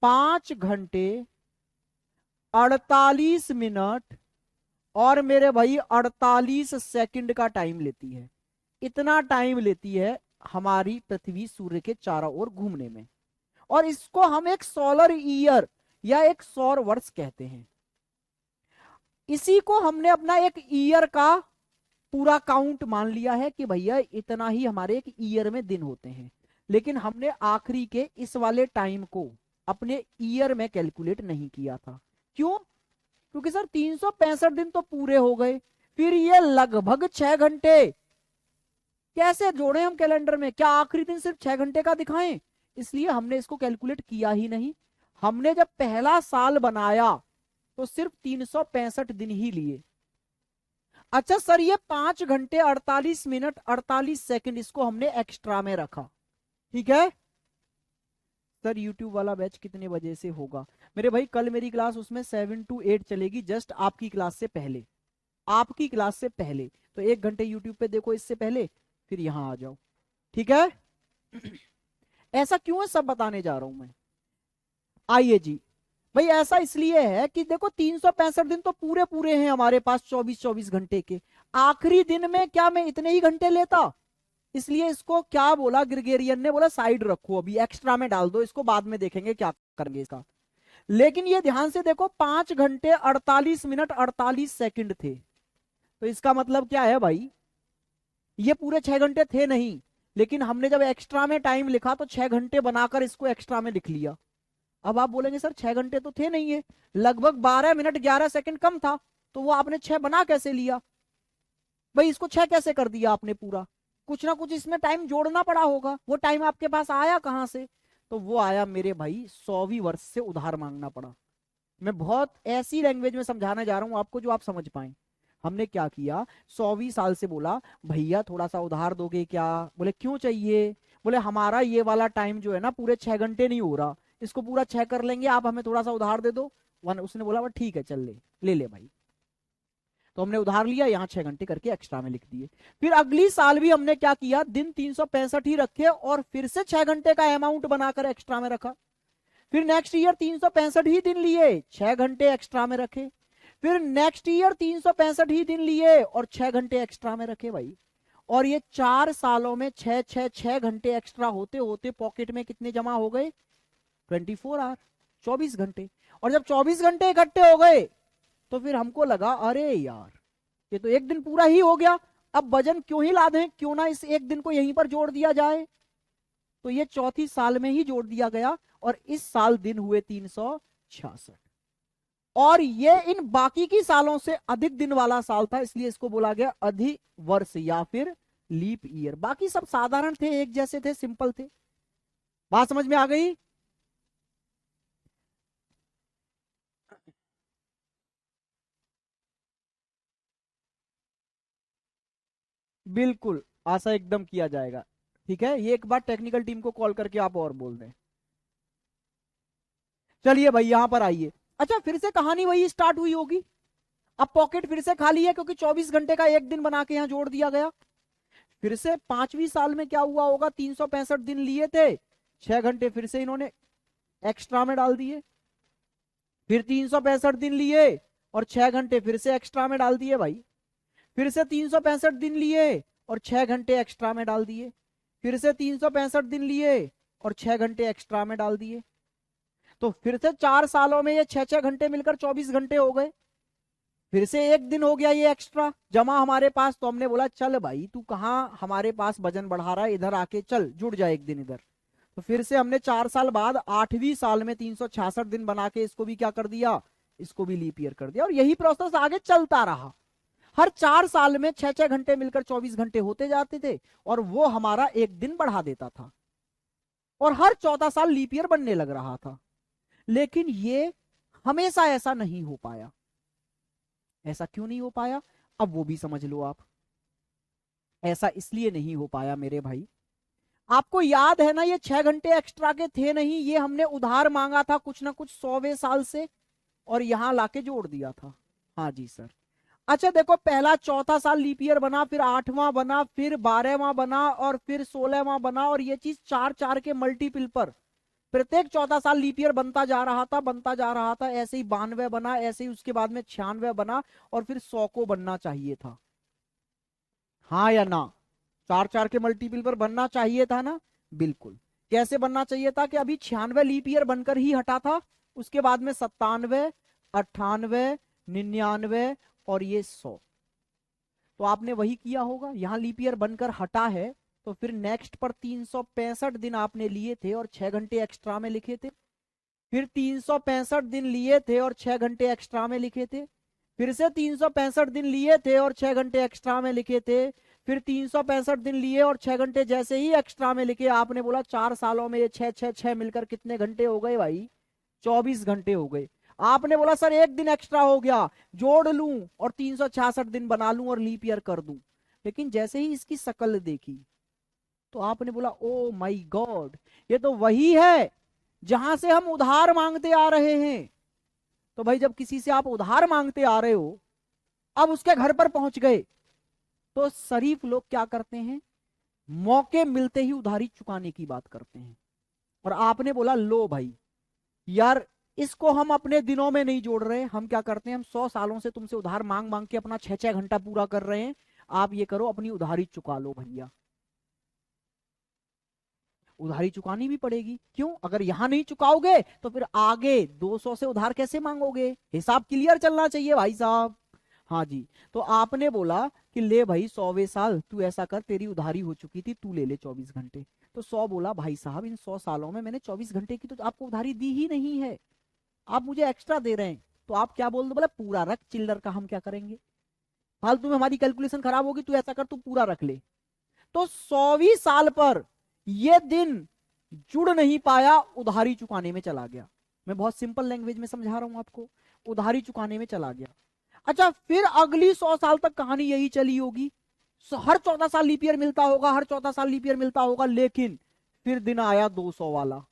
5 घंटे, 48 मिनट और मेरे भाई 48 सेकंड का टाइम लेती है। इतना टाइम लेती है हमारी पृथ्वी सूर्य के चारों ओर घूमने में। और इसको हम एक सोलर ईयर या एक सौर वर्ष कहते हैं। इसी को हमने अपना एक ईयर का पूरा काउंट मान लिया है कि भैया इतना ही हमारे एक ईयर में दिन होते हैं। लेकिन हमने आखिरी के इस वाले टाइम को अपने ईयर में कैलकुलेट नहीं किया था। क्यों? क्योंकि सर 365 दिन तो पूरे हो गए, फिर ये लगभग 6 घंटे कैसे जोड़े हम कैलेंडर में, क्या आखिरी दिन सिर्फ 6 घंटे का दिखाएं? इसलिए हमने इसको कैलकुलेट किया ही नहीं। हमने जब पहला साल बनाया तो सिर्फ 365 दिन ही लिए। अच्छा सर, ये 5 घंटे 48 मिनट 48 सेकंड इसको हमने एक्स्ट्रा में रखा, ठीक है। सर यूट्यूब वाला बैच कितने बजे से होगा? मेरे भाई कल मेरी क्लास उसमें 7 to 8 चलेगी, जस्ट आपकी क्लास से पहले, आपकी क्लास से पहले। तो 1 घंटे यूट्यूब पे देखो इससे पहले, फिर यहां आ जाओ, ठीक है। ऐसा क्यों है सब बताने जा रहा हूं मैं। आइए जी भाई, ऐसा इसलिए है कि देखो 365 दिन तो पूरे पूरे हैं हमारे पास 24-24 घंटे के। आखिरी दिन में क्या मैं इतने ही घंटे लेता? इसलिए इसको क्या बोला ग्रिगोरियन ने, बोला साइड रखो, अभी एक्स्ट्रा में डाल दो इसको, बाद में देखेंगे क्या करेंगे इसका। लेकिन ये ध्यान से देखो 5 घंटे 48 मिनट 48 सेकंड थे। तो इसका मतलब क्या है भाई, ये पूरे 6 घंटे थे नहीं, लेकिन हमने जब एक्स्ट्रा में टाइम लिखा तो 6 घंटे बनाकर इसको एक्स्ट्रा में लिख लिया। अब आप बोलेंगे सर 6 घंटे तो थे नहीं है, लगभग 12 मिनट 11 सेकंड कम था, तो वो आपने 6 बना कैसे लिया? भाई इसको 6 कैसे कर दिया आपने पूरा? कुछ ना कुछ इसमें टाइम जोड़ना पड़ा होगा, वो टाइम आपके पास आया कहां से? तो वो आया मेरे भाई 100वीं वर्ष से उधार मांगना पड़ा। मैं बहुत ऐसी लैंग्वेज में समझाने जा रहा हूं आपको जो आप समझ पाए। हमने क्या किया, 100वीं साल से बोला भैया थोड़ा सा उधार दोगे क्या? बोले क्यों चाहिए? बोले हमारा ये वाला टाइम जो है ना पूरे 6 घंटे नहीं हो रहा, इसको पूरा 6 कर लेंगे, आप हमें थोड़ा सा उधार दे दो। उसने बोला वो ठीक है चल ले ले ले भाई। तो हमने उधार लिया, यहाँ 6 घंटे करके एक्स्ट्रा में लिख दिए। फिर अगली साल भी हमने क्या किया, दिन 365 ही रखे और फिर से 6 घंटे का अमाउंट बनाकर एक्स्ट्रा में रखा। फिर नेक्स्ट ईयर 365 ही दिन लिए, 6 घंटे एक्स्ट्रा में रखे। फिर नेक्स्ट ईयर 365 ही दिन लिए और 6 घंटे एक्स्ट्रा में रखे भाई। और ये 4 सालों में 6 घंटे एक्स्ट्रा होते पॉकेट में कितने जमा हो गए? 24 आवर, 24 घंटे। और जब 24 घंटे इकट्ठे हो गए तो फिर हमको लगा अरे यार ये तो एक दिन पूरा ही हो गया, अब वजन क्यों ही ला दें, क्यों ना इस एक दिन को यहीं पर जोड़ दिया जाए। तो ये चौथी साल में ही जोड़ दिया गया और इस साल दिन हुए 366। और ये इन बाकी की सालों से अधिक दिन वाला साल था, इसलिए इसको बोला गया अधि वर्ष या फिर लीप ईयर। बाकी सब साधारण थे, एक जैसे थे, सिंपल थे। बात समझ में आ गई? बिल्कुल, आशा एकदम किया जाएगा। ठीक है, ये एक बार टेक्निकल टीम को कॉल करके आप और बोल दें। चलिए भाई यहां पर आइए। अच्छा, फिर से कहानी वही स्टार्ट हुई होगी। अब पॉकेट फिर से खाली है क्योंकि 24 घंटे का एक दिन बना के यहां जोड़ दिया गया। फिर से 5वीं साल में क्या हुआ होगा? 365 दिन लिए थे, 6 घंटे फिर से इन्होंने एक्स्ट्रा में डाल दिए। फिर 365 दिन लिए और 6 घंटे फिर से एक्स्ट्रा में डाल दिए भाई। फिर से 365 दिन लिए और 6 घंटे एक्स्ट्रा में डाल दिए। फिर से 365 दिन लिए और 6 घंटे एक्स्ट्रा में डाल दिए। तो फिर से 4 सालों में ये 6 घंटे मिलकर 24 घंटे हो गए। फिर से एक दिन हो गया ये एक्स्ट्रा जमा हमारे पास। तो हमने बोला चल भाई तू कहाँ हमारे पास वजन बढ़ा रहा है, इधर आके चल जुड़ जाए एक दिन इधर। तो फिर से हमने 4 साल बाद 8वीं साल में 366 दिन बना के इसको भी क्या कर दिया, इसको भी लीप ईयर कर दिया। और यही प्रोसेस आगे चलता रहा। हर 4 साल में 6 घंटे मिलकर 24 घंटे होते जाते थे और वो हमारा एक दिन बढ़ा देता था। और हर चौथा साल लीप ईयर बनने लग रहा था। लेकिन ये हमेशा ऐसा नहीं हो पाया। ऐसा क्यों नहीं हो पाया, अब वो भी समझ लो आप। ऐसा इसलिए नहीं हो पाया मेरे भाई, आपको याद है ना ये 6 घंटे एक्स्ट्रा के थे नहीं, ये हमने उधार मांगा था कुछ ना कुछ 100वें साल से और यहां लाके जोड़ दिया था। हाँ जी सर। अच्छा देखो, पहला चौथा साल लीप ईयर बना, फिर 8वां बना, फिर 12वां बना और फिर 16वां बना। और ये चीज 4 4 के मल्टीपल पर प्रत्येक चौथा साल लीप ईयर बनता जा रहा था, बनता जा रहा था। ऐसे ही 92 बना, ऐसे ही उसके बाद में 96 बना और फिर 100 को बनना चाहिए था। हाँ या ना? 4 4 के मल्टीपल पर बनना चाहिए था ना? बिल्कुल। कैसे बनना चाहिए था कि अभी 96 लीप ईयर बनकर ही हटा था, उसके बाद में 97, 98, 99 और ये 100। तो आपने वही किया होगा, यहां लीप ईयर बनकर हटा है तो फिर नेक्स्ट पर 365 दिन आपने लिए थे और 6 घंटे एक्स्ट्रा में लिखे थे। फिर 365 दिन लिए थे और 6 घंटे एक्स्ट्रा में लिखे थे। फिर से 365 दिन लिए थे और 6 घंटे एक्स्ट्रा में लिखे थे। फिर 365 दिन लिए और 6 घंटे जैसे ही एक्स्ट्रा में लिखे, आपने बोला 4 सालों में ये 6 6 6 मिलकर कितने घंटे हो गए भाई? 24 घंटे हो गए। आपने बोला सर एक दिन एक्स्ट्रा हो गया, जोड़ लूं और 366 दिन बना लूं और लीप ईयर कर दूं। लेकिन जैसे ही इसकी शक्ल देखी तो आपने बोला ओ माई गॉड, ये तो वही है जहां से हम उधार मांगते आ रहे हैं। तो भाई जब किसी से आप उधार मांगते आ रहे हो, अब उसके घर पर पहुंच गए, तो शरीफ लोग क्या करते हैं, मौके मिलते ही उधारी चुकाने की बात करते हैं। और आपने बोला लो भाई यार, इसको हम अपने दिनों में नहीं जोड़ रहे, हम क्या करते हैं, हम 100 सालों से तुमसे उधार मांग मांग के अपना 6 6 घंटा पूरा कर रहे हैं, आप ये करो अपनी उधारी चुका लो भैया। उधारी चुकानी भी पड़ेगी, क्यों? अगर यहां नहीं चुकाओगे तो फिर आगे 200 से उधार कैसे मांगोगे? हिसाब क्लियर चलना चाहिए भाई साहब। हाँ जी। तो आपने बोला कि ले भाई 100वें साल तू ऐसा कर, तेरी उधारी हो चुकी थी, तू ले ले 24 घंटे। तो 100 बोला भाई साहब इन 100 सालों में मैंने 24 घंटे की तो आपको उधारी दी ही नहीं है, आप मुझे एक्स्ट्रा दे रहे हैं। तो आप क्या बोल दो, बोले पूरा रख, चिल्लर का हम क्या करेंगे, फालतू में हमारी कैलकुलेशन खराब होगी, तू ऐसा कर तू पूरा रख ले। तो 100वीं साल पर यह दिन जुड़ नहीं पाया, उधारी चुकाने में चला गया। मैं बहुत सिंपल लैंग्वेज में समझा रहा हूं आपको, उधारी चुकाने में चला गया। अच्छा, फिर अगली 100 साल तक कहानी यही चली होगी, हर चौथा साल लीप ईयर मिलता होगा, हर चौथा साल लीप ईयर मिलता होगा। लेकिन फिर दिन आया 200 वाला,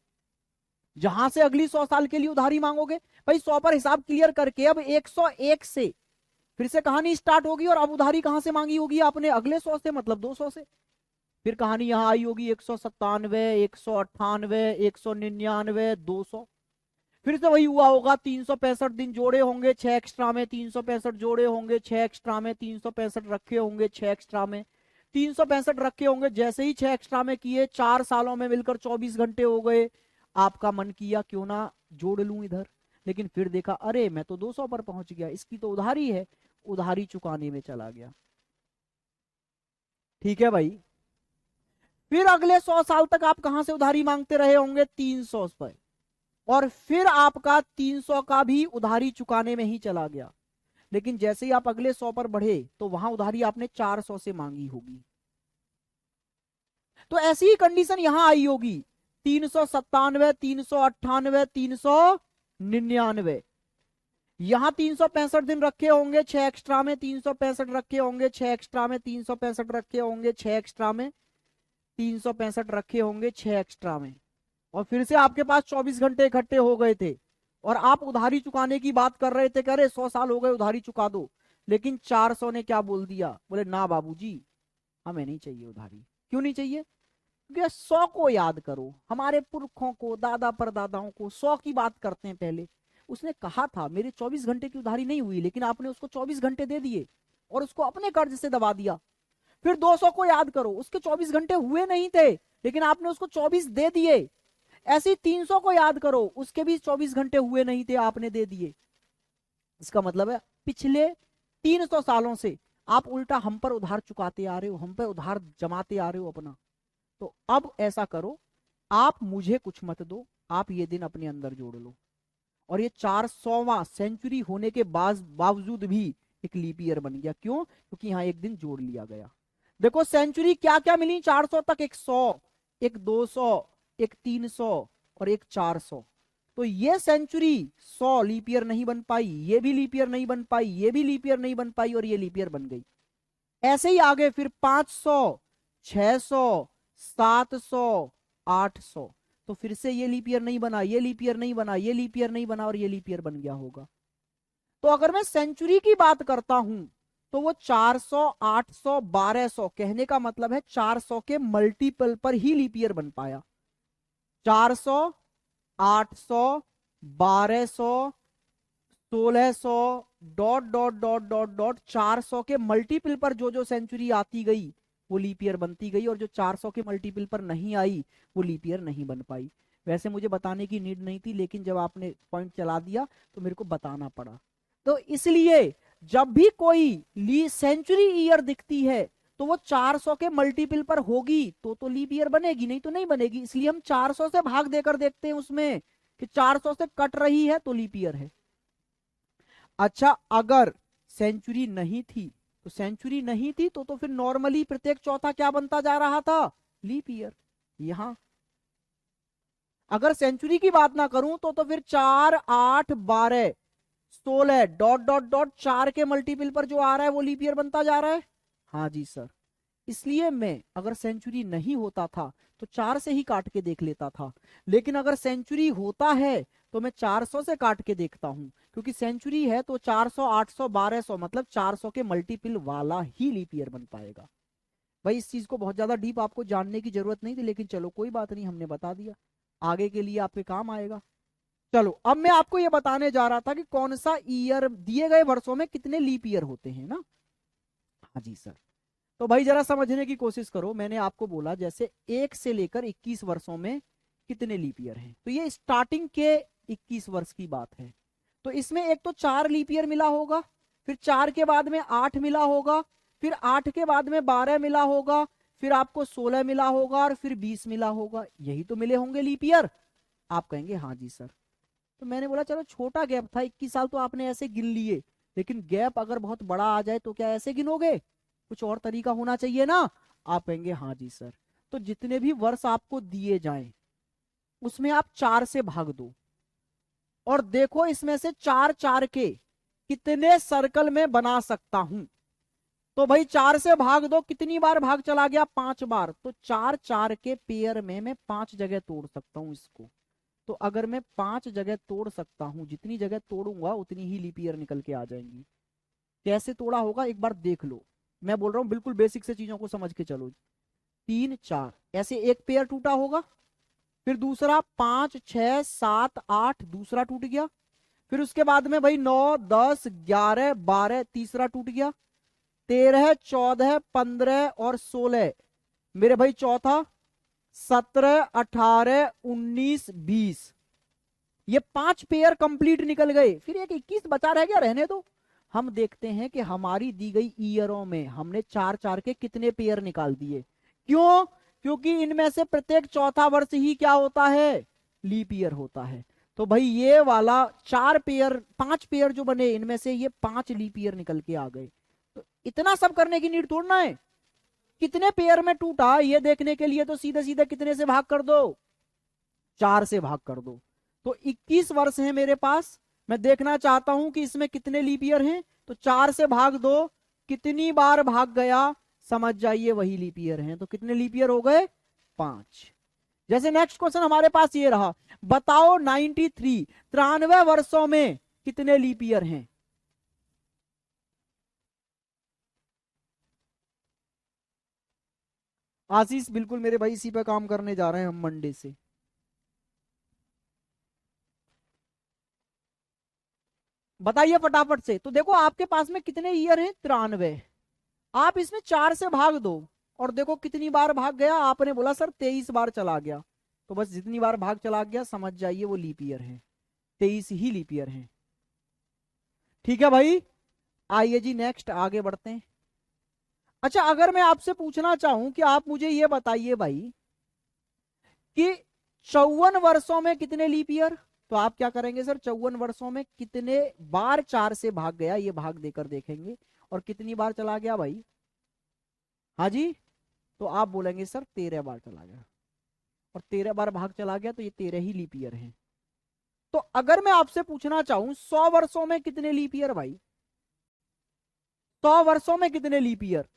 जहां से अगली 100 साल के लिए उधारी मांगोगे। भाई 100 पर हिसाब क्लियर करके अब 101 से फिर से कहानी स्टार्ट होगी। और अब उधारी कहां से मांगी होगी आपने? अगले 100 से, मतलब 200 से। फिर कहानी यहां आई होगी 197, 198, 199, 200। फिर से वही हुआ होगा, 365 दिन जोड़े होंगे 6 एक्स्ट्रा में, 365 जोड़े होंगे 6 एक्स्ट्रा में, 365 रखे होंगे 6 एक्स्ट्रा में। 365 रखे होंगे, जैसे ही 6 एक्स्ट्रा में किए 4 सालों में मिलकर 24 घंटे हो गए। आपका मन किया क्यों ना जोड़ लूं इधर, लेकिन फिर देखा अरे मैं तो 200 पर पहुंच गया, इसकी तो उधारी है, उधारी चुकाने में चला गया। ठीक है भाई। फिर अगले 100 साल तक आप कहां से उधारी मांगते रहे होंगे? 300 पर। और फिर आपका 300 का भी उधारी चुकाने में ही चला गया। लेकिन जैसे ही आप अगले 100 पर बढ़े तो वहां उधारी आपने 400 से मांगी होगी। तो ऐसी ही कंडीशन यहां आई होगी, 397, 398, 399। यहां 365 दिन रखे होंगे, 6 एक्स्ट्रा में 365 रखे होंगे, 6 एक्स्ट्रा में 365 रखे होंगे, 6 एक्स्ट्रा में 365 रखे होंगे, 6 एक्स्ट्रा में। और फिर से आपके पास 24 घंटे इकट्ठे हो गए थे और आप उधारी चुकाने की बात कर रहे थे, कह रहे 100 साल हो गए उधारी चुका दो। लेकिन 400 ने क्या बोल दिया? बोले ना बाबूजी, हमें नहीं चाहिए उधारी। क्यों नहीं चाहिए? क्योंकि 100 को याद करो, हमारे पुरखों को, दादा परदादाओं को 100 की बात करते हैं पहले। उसने कहा था मेरे 24 घंटे की उधारी नहीं हुई, लेकिन आपने उसको 24 घंटे दे दिए और उसको अपने कर्ज से दबा दिया। फिर 200 को याद करो, उसके 24 घंटे हुए नहीं थे लेकिन आपने उसको 24 दे दिए। ऐसे ही 300 को याद करो, उसके भी 24 घंटे हुए नहीं थे, आपने दे दिए। इसका मतलब है पिछले 300 सालों से आप उल्टा हम पर उधार चुकाते आ रहे हो, हम पर उधार जमाते आ रहे हो अपना। तो अब ऐसा करो, आप मुझे कुछ मत दो, आप ये दिन अपने अंदर जोड़ लो। और ये 400वां सेंचुरी होने के बावजूद भी एक लीप ईयर बन गया। क्यों? क्योंकि यहां एक दिन जोड़ लिया गया। देखो सेंचुरी क्या क्या मिली 400 तक, एक 100, एक 200, एक 300 और एक 400। तो ये सेंचुरी 100 लीप ईयर नहीं बन पाई, ये भी लीप ईयर नहीं बन पाई, ये भी लीप ईयर नहीं बन पाई और ये लीप ईयर बन गई। ऐसे ही आगे फिर 500, 600, 700, 800। तो फिर से ये लीप ईयर नहीं बना, ये लीप ईयर नहीं बना, ये लीप ईयर नहीं बना और ये लीप ईयर बन गया होगा। तो अगर मैं सेंचुरी की बात करता हूं तो वो 400, 800, 1200, कहने का मतलब है 400 के मल्टीपल पर ही लीप ईयर बन पाया। 400, 800, 1200, 1600, dot dot dot dot dot 400 के मल्टीपल पर जो जो सेंचुरी आती गई वो लीप ईयर बनती गई, और जो 400 के मल्टीपल पर नहीं आई वो लीप ईयर नहीं बन पाई। वैसे मुझे बताने की नीड नहीं थी, लेकिन जब आपने पॉइंट चला दिया तो मेरे को बताना पड़ा। तो इसलिए जब भी कोई सेंचुरी ईयर दिखती है तो वो 400 के मल्टीपल पर होगी तो लीप ईयर बनेगी, नहीं तो नहीं बनेगी। इसलिए हम 400 से भाग देकर देखते हैं उसमें कि 400 से कट रही है तो लीप ईयर है। अच्छा, अगर सेंचुरी नहीं थी तो सेंचुरी नहीं थी तो फिर नॉर्मली प्रत्येक चौथा क्या बनता जा रहा था? Leap year. यहां अगर सेंचुरी की बात ना करूं तो फिर 4, 8, 12, 16 डॉट डॉट डॉट 4 के मल्टीपल पर जो आ रहा है वो लीप ईयर बनता जा रहा है। हाँ जी सर। इसलिए मैं अगर सेंचुरी नहीं होता था तो 4 से ही काट के देख लेता था, लेकिन अगर सेंचुरी होता है तो मैं 400 से काट के देखता हूं, क्योंकि सेंचुरी है तो 400, 800, 1200 मतलब 400 के मल्टीपल वाला ही लीप ईयर बन पाएगा। भाई इस चीज को बहुत ज्यादा डीप आपको जानने की जरूरत नहीं थी, लेकिन चलो कोई बात नहीं, हमने बता दिया, आगे के लिए आपके काम आएगा। चलो अब मैं आपको यह बताने जा रहा था कि कौन सा ईयर दिए गए वर्षों में कितने लीप ईयर होते हैं ना। हाँ जी सर। तो भाई जरा समझने की कोशिश करो, मैंने आपको बोला जैसे 1 से लेकर 21 वर्षों में कितने लीप ईयर हैं, तो ये स्टार्टिंग के 21 वर्ष की बात है। तो इसमें एक तो 4 लीप ईयर मिला होगा, फिर 4 के बाद में 8 मिला होगा, फिर 8 के बाद में 12 मिला होगा, फिर आपको 16 मिला होगा और फिर 20 मिला होगा। यही तो मिले होंगे लीप ईयर। आप कहेंगे हाँ जी सर। तो मैंने बोला चलो छोटा गैप था, 21 साल तो आपने ऐसे गिन लिए, लेकिन गैप अगर बहुत बड़ा आ जाए तो क्या ऐसे गिनोगे? कुछ और तरीका होना चाहिए ना। आप कहेंगे हाँ जी सर। तो जितने भी वर्ष आपको दिए जाएं उसमें आप 4 से भाग दो और देखो इसमें से 4 4 के कितने सर्कल में बना सकता हूं। तो भाई 4 से भाग दो, कितनी बार भाग चला गया? 5 बार। तो 4 4 के पेयर में मैं 5 जगह तोड़ सकता हूं इसको। तो अगर मैं 5 जगह तोड़ सकता हूं, जितनी जगह तोड़ूंगा उतनी ही लीप ईयर निकल के आ जाएंगी। कैसे तोड़ा होगा एक बार देख लो, मैं बोल रहा हूं बिल्कुल बेसिक से चीजों को समझ के चलो। 3 4 ऐसे एक पेयर टूटा होगा, फिर दूसरा 5 6 7 8 दूसरा टूट गया, फिर उसके बाद में भाई 9 10 11 12 तीसरा टूट गया, 13, 14, 15 और 16 मेरे भाई, चौथा 17, 18, 19, 20, ये 5 पेयर कंप्लीट निकल गए, फिर एक 21 बचा रह गया, रहने दो। हम देखते हैं कि हमारी दी गई ईयरों में हमने 4-4 के कितने पेयर निकाल दिए। क्यों? क्योंकि इनमें से प्रत्येक चौथा वर्ष ही क्या होता है, लीप ईयर होता है। तो भाई ये वाला 4 पेयर, 5 पेयर जो बने, इनमें से ये 5 लीप ईयर निकल के आ गए। तो इतना सब करने की नीड थोड़ा है। कितने पेयर में टूटा ये देखने के लिए तो सीधे सीधे कितने से भाग कर दो, 4 से भाग कर दो। तो 21 वर्ष है मेरे पास, मैं देखना चाहता हूं कि इसमें कितने लीप ईयर हैं, तो 4 से भाग दो, कितनी बार भाग गया समझ जाइए, वही लीप ईयर हैं। तो कितने लीप ईयर हो गए, 5। जैसे नेक्स्ट क्वेश्चन हमारे पास ये रहा, बताओ 93 वर्षों में कितने लीप ईयर हैं। आशीष बिल्कुल मेरे भाई, इसी पे काम करने जा रहे हैं हम मंडे से। बताइए फटाफट से। तो देखो आपके पास में कितने ईयर हैं, 93। आप इसमें 4 से भाग दो और देखो कितनी बार भाग गया। आपने बोला सर 23 बार चला गया, तो बस जितनी बार भाग चला गया समझ जाइए वो लीप ईयर है, 23 ही लीप ईयर है। ठीक है भाई, आइए जी नेक्स्ट आगे बढ़ते हैं। अच्छा, अगर मैं आपसे पूछना चाहूं कि आप मुझे ये बताइए भाई कि 54 वर्षों में कितने लीप ईयर, तो आप क्या करेंगे सर, 54 वर्षों में कितने बार 4 से भाग गया, ये भाग देकर देखेंगे। और कितनी बार चला गया भाई, हाँ जी, तो आप बोलेंगे सर 13 बार चला गया। और 13 बार भाग चला गया तो ये 13 ही लीप ईयर है। तो अगर मैं आपसे पूछना चाहूं 100 वर्षों में कितने लीप ईयर भाई, 100 वर्षों में कितने लीप ईयर,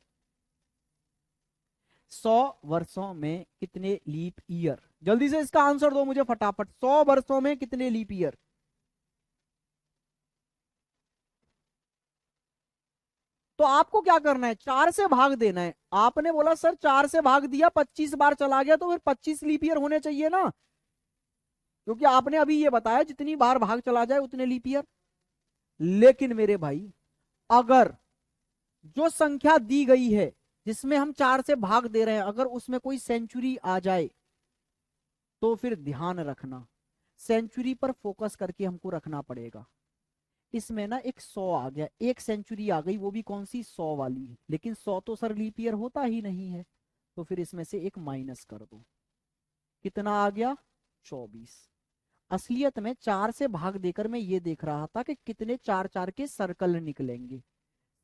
100 वर्षों में कितने लीप ईयर, जल्दी से इसका आंसर दो मुझे फटाफट। 100 वर्षों में कितने लीप ईयर, तो आपको क्या करना है, 4 से भाग देना है। आपने बोला सर 4 से भाग दिया, 25 बार चला गया, तो फिर 25 लीप ईयर होने चाहिए ना, क्योंकि आपने अभी ये बताया जितनी बार भाग चला जाए उतने लीप ईयर। लेकिन मेरे भाई, अगर जो संख्या दी गई है जिसमें हम 4 से भाग दे रहे हैं, अगर उसमें कोई सेंचुरी आ जाए तो फिर ध्यान रखना, सेंचुरी पर फोकस करके हमको रखना पड़ेगा। इसमें ना एक 100 आ गया, एक सेंचुरी आ गई, वो भी कौन सी, 100 वाली। लेकिन 100 तो सर लीप ईयर होता ही नहीं है, तो फिर इसमें से एक माइनस कर दो। कितना आ गया, 24। असलियत में 4 से भाग देकर मैं ये देख रहा था कि कितने 4-4 के सर्कल निकलेंगे।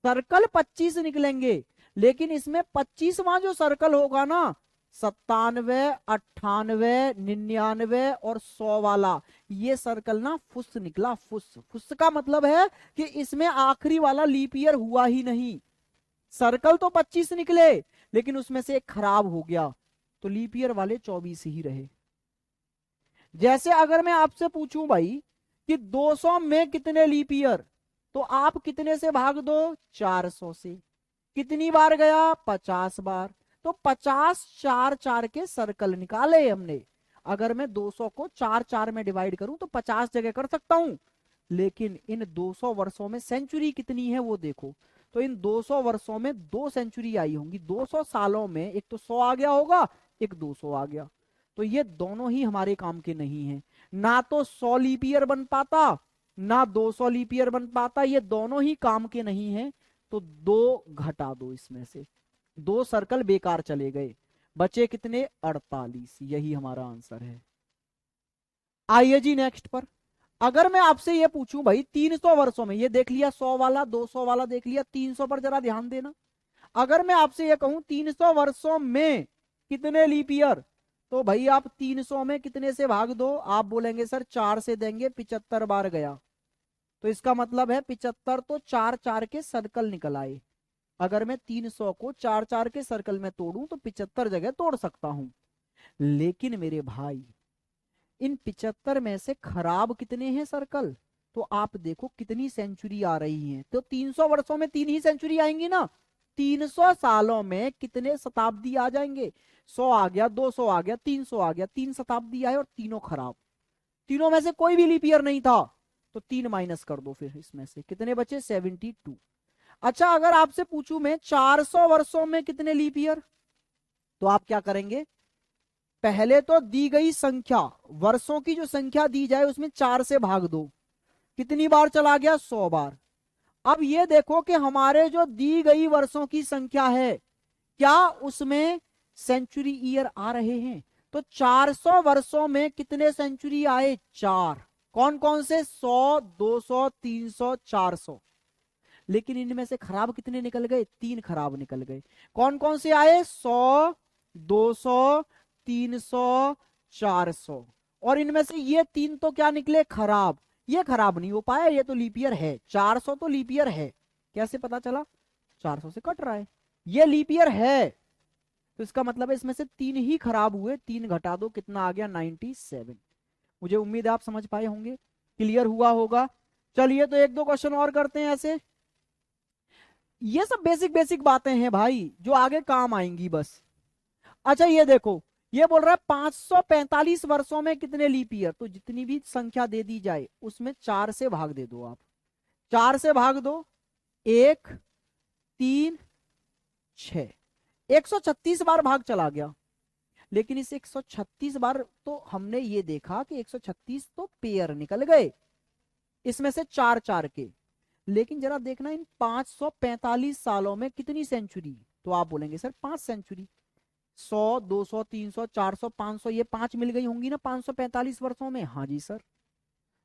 सर्कल 25 निकलेंगे, लेकिन इसमें 25वां जो सर्कल होगा ना, 97, 98, 99 और 100 वाला, ये सर्कल ना फुस निकला। फुस, फुस का मतलब है कि इसमें आखिरी वाला लीप ईयर हुआ ही नहीं। सर्कल तो 25 निकले, लेकिन उसमें से एक खराब हो गया, तो लीप ईयर वाले 24 ही रहे। जैसे अगर मैं आपसे पूछूं भाई कि 200 में कितने लीप ईयर, तो आप कितने से भाग दो, 400 से। कितनी बार गया, 50 बार। तो 50 4-4 के सर्कल निकाले हमने। अगर मैं 200 को 4-4 में डिवाइड करूं तो 50 जगह कर सकता हूं, लेकिन इन 200 वर्षों में सेंचुरी कितनी है वो देखो। तो इन 200 वर्षों में 2 सेंचुरी आई होंगी। 200 सालों में एक तो 100 आ गया होगा, एक 200 आ गया। तो ये दोनों ही हमारे काम के नहीं है। ना तो 100 लीप ईयर बन पाता, ना 200 लीप ईयर बन पाता, ये दोनों ही काम के नहीं है। तो 2 घटा दो इसमें से, 2 सर्कल बेकार चले गए, बचे कितने, 48। यही हमारा आंसर है। आइए जी नेक्स्ट पर। अगर मैं आपसे ये पूछूं भाई 300 वर्षों में, ये देख लिया 100 वाला 200 वाला देख लिया, 300 पर जरा ध्यान देना। अगर मैं आपसे ये कहूं 300 वर्षों में कितने लीप ईयर, तो भाई आप 300 में कितने से भाग दो, आप बोलेंगे सर 4 से देंगे, 75 बार गया। तो इसका मतलब है 75 तो 4-4 के सर्कल निकल आए। अगर मैं 300 को 4-4 के सर्कल में तोड़ूं तो 75 जगह तोड़ सकता हूं। लेकिन मेरे भाई, इन 75 में से खराब कितने हैं सर्कल, तो आप देखो कितनी सेंचुरी आ रही हैं। तो 300 वर्षों में 3 ही सेंचुरी आएंगी ना, 300 सालों में कितने शताब्दी आ जाएंगे, 100 आ गया, 200 आ गया, 300 आ गया, 3 शताब्दी आए और तीनों खराब। तीनों में से कोई भी लीप ईयर नहीं था, तो 3 माइनस कर दो, फिर इसमें से कितने बचे, 72। अच्छा, अगर आपसे पूछूं मैं 400 वर्षों में कितने लीप ईयर, तो आप क्या करेंगे? पहले तो दी गई संख्या, वर्षों की जो संख्या दी जाए उसमें 4 से भाग दो। कितनी बार चला गया? 100 बार। अब ये देखो कि हमारे जो दी गई वर्षों की संख्या है, क्या उसमें सेंचुरी ईयर आ रहे हैं? तो 400 वर्षों में कितने सेंचुरी आए? 4। कौन कौन से? 100, 200, 300, 400। लेकिन इनमें से खराब कितने निकल गए? 3 खराब निकल गए। कौन कौन से आए? 100, 200, 300, 400। और इनमें से ये 3 तो क्या निकले? खराब। ये खराब नहीं हो पाया, ये तो लीप ईयर है। 400 तो लीप ईयर है। कैसे पता चला? 400 से कट रहा है, ये लीप ईयर है। तो इसका मतलब है इसमें से 3 ही खराब हुए। 3 घटा दो, कितना आ गया? 97। मुझे उम्मीद है आप समझ पाए होंगे, क्लियर हुआ होगा। चलिए तो एक दो क्वेश्चन और करते हैं ऐसे। ये सब बेसिक बेसिक बातें हैं भाई, जो आगे काम आएंगी बस। अच्छा ये देखो, ये बोल रहा है 545 वर्षों में कितने लीप ईयर। तो जितनी भी संख्या दे दी जाए उसमें 4 से भाग दे दो आप। 4 से भाग दो, 1, 3, 6। 136 बार भाग चला गया। लेकिन इस 136 बार तो हमने ये देखा कि 136 तो पेयर निकल गए, इसमें से 4 4 के। लेकिन जरा देखना इन 545 सालों में कितनी सेंचुरी। तो आप बोलेंगे सर 5 सेंचुरी। 100, 200, 300, 400, 500, ये 5 मिल गई होंगी ना 545 वर्षों में। हाँ जी सर।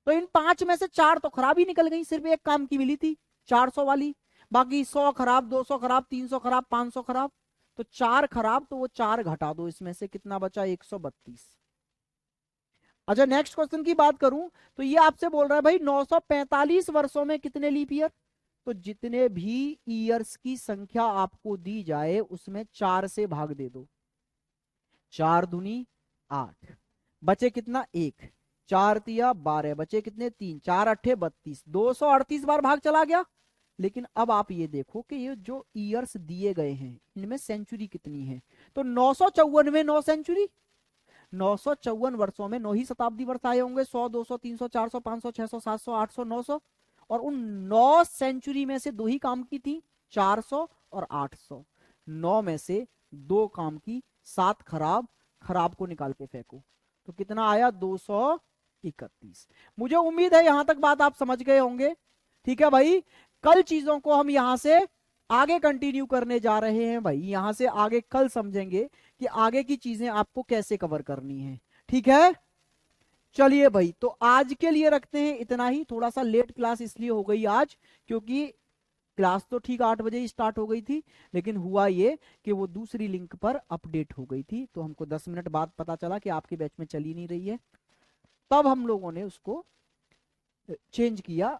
तो इन 5 में से 4 तो खराब ही निकल गई, सिर्फ एक काम की मिली थी 400 वाली। बाकी 100 खराब, 200 खराब, 300 खराब, 500 खराब। तो 4 खराब, तो वो 4 घटा दो, इसमें से कितना बचा? 132। अच्छा नेक्स्ट क्वेश्चन की बात करूं तो ये आपसे बोल रहा है भाई 945 वर्षों में कितने लीप ईयर। तो जितने भी ईयर्स की संख्या आपको दी जाए उसमें 4 से भाग दे दो। 4 दूनी 8, बचे कितना? 1। 4 तिया 12, बचे कितने? 3। 4 अट्ठे 32। 238 बार भाग चला गया। लेकिन अब आप ये देखो कि ये जो ईयर्स दिए गए हैं इनमें सेंचुरी कितनी है। तो 954 में 9 सेंचुरी। 954 वर्षों में 9 ही शताब्दी वर्ष आए होंगे। 100, 200, 300, 400, 500, 600, 700, 800, 900। और उन 9 सेंचुरी में से 2 ही काम की थी, 400 और 800। 9 में से 2 काम की, 7 खराब। खराब को निकाल के फेंको तो कितना आया? 231। मुझे उम्मीद है यहां तक बात आप समझ गए होंगे। ठीक है भाई, कल चीजों को हम यहां से आगे कंटिन्यू करने जा रहे हैं भाई। यहां से आगे कल समझेंगे कि आगे की चीजें आपको कैसे कवर करनी है। ठीक है, चलिए भाई, तो आज के लिए रखते हैं इतना ही। थोड़ा सा लेट क्लास इसलिए हो गई आज, क्योंकि क्लास तो ठीक 8 बजे ही स्टार्ट हो गई थी, लेकिन हुआ ये कि वो दूसरी लिंक पर अपडेट हो गई थी, तो हमको 10 मिनट बाद पता चला कि आपके बैच में चली नहीं रही है। तब हम लोगों ने उसको चेंज किया।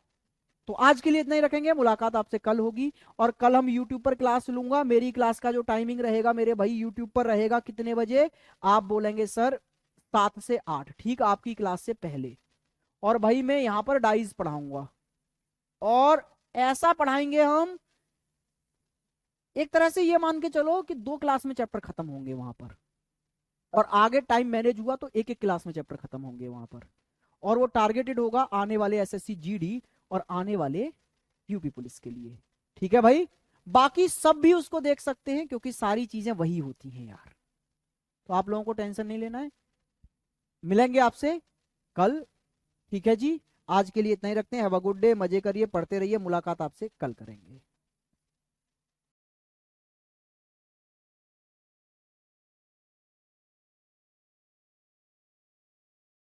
तो आज के लिए इतना ही रखेंगे, मुलाकात आपसे कल होगी। और कल हम यूट्यूब पर क्लास लूंगा। मेरी क्लास का जो टाइमिंग रहेगा मेरे भाई यूट्यूब पर रहेगा कितने बजे? आप बोलेंगे सर 7 से 8, ठीक आपकी क्लास से पहले। और भाई मैं यहां पर डाइज पढ़ाऊंगा, और ऐसा पढ़ाएंगे हम, एक तरह से ये मान के चलो कि 2 क्लास में चैप्टर खत्म होंगे वहां पर। और आगे टाइम मैनेज हुआ तो एक एक क्लास में चैप्टर खत्म होंगे वहां पर। और वो टारगेटेड होगा आने वाले एसएससी जीडी और आने वाले यूपी पुलिस के लिए। ठीक है भाई, बाकी सब भी उसको देख सकते हैं क्योंकि सारी चीजें वही होती हैं यार। तो आप लोगों को टेंशन नहीं लेना है, मिलेंगे आपसे कल। ठीक है जी, आज के लिए इतना ही रखते हैं। हैव अ गुड डे, मजे करिए, पढ़ते रहिए, मुलाकात आपसे कल करेंगे।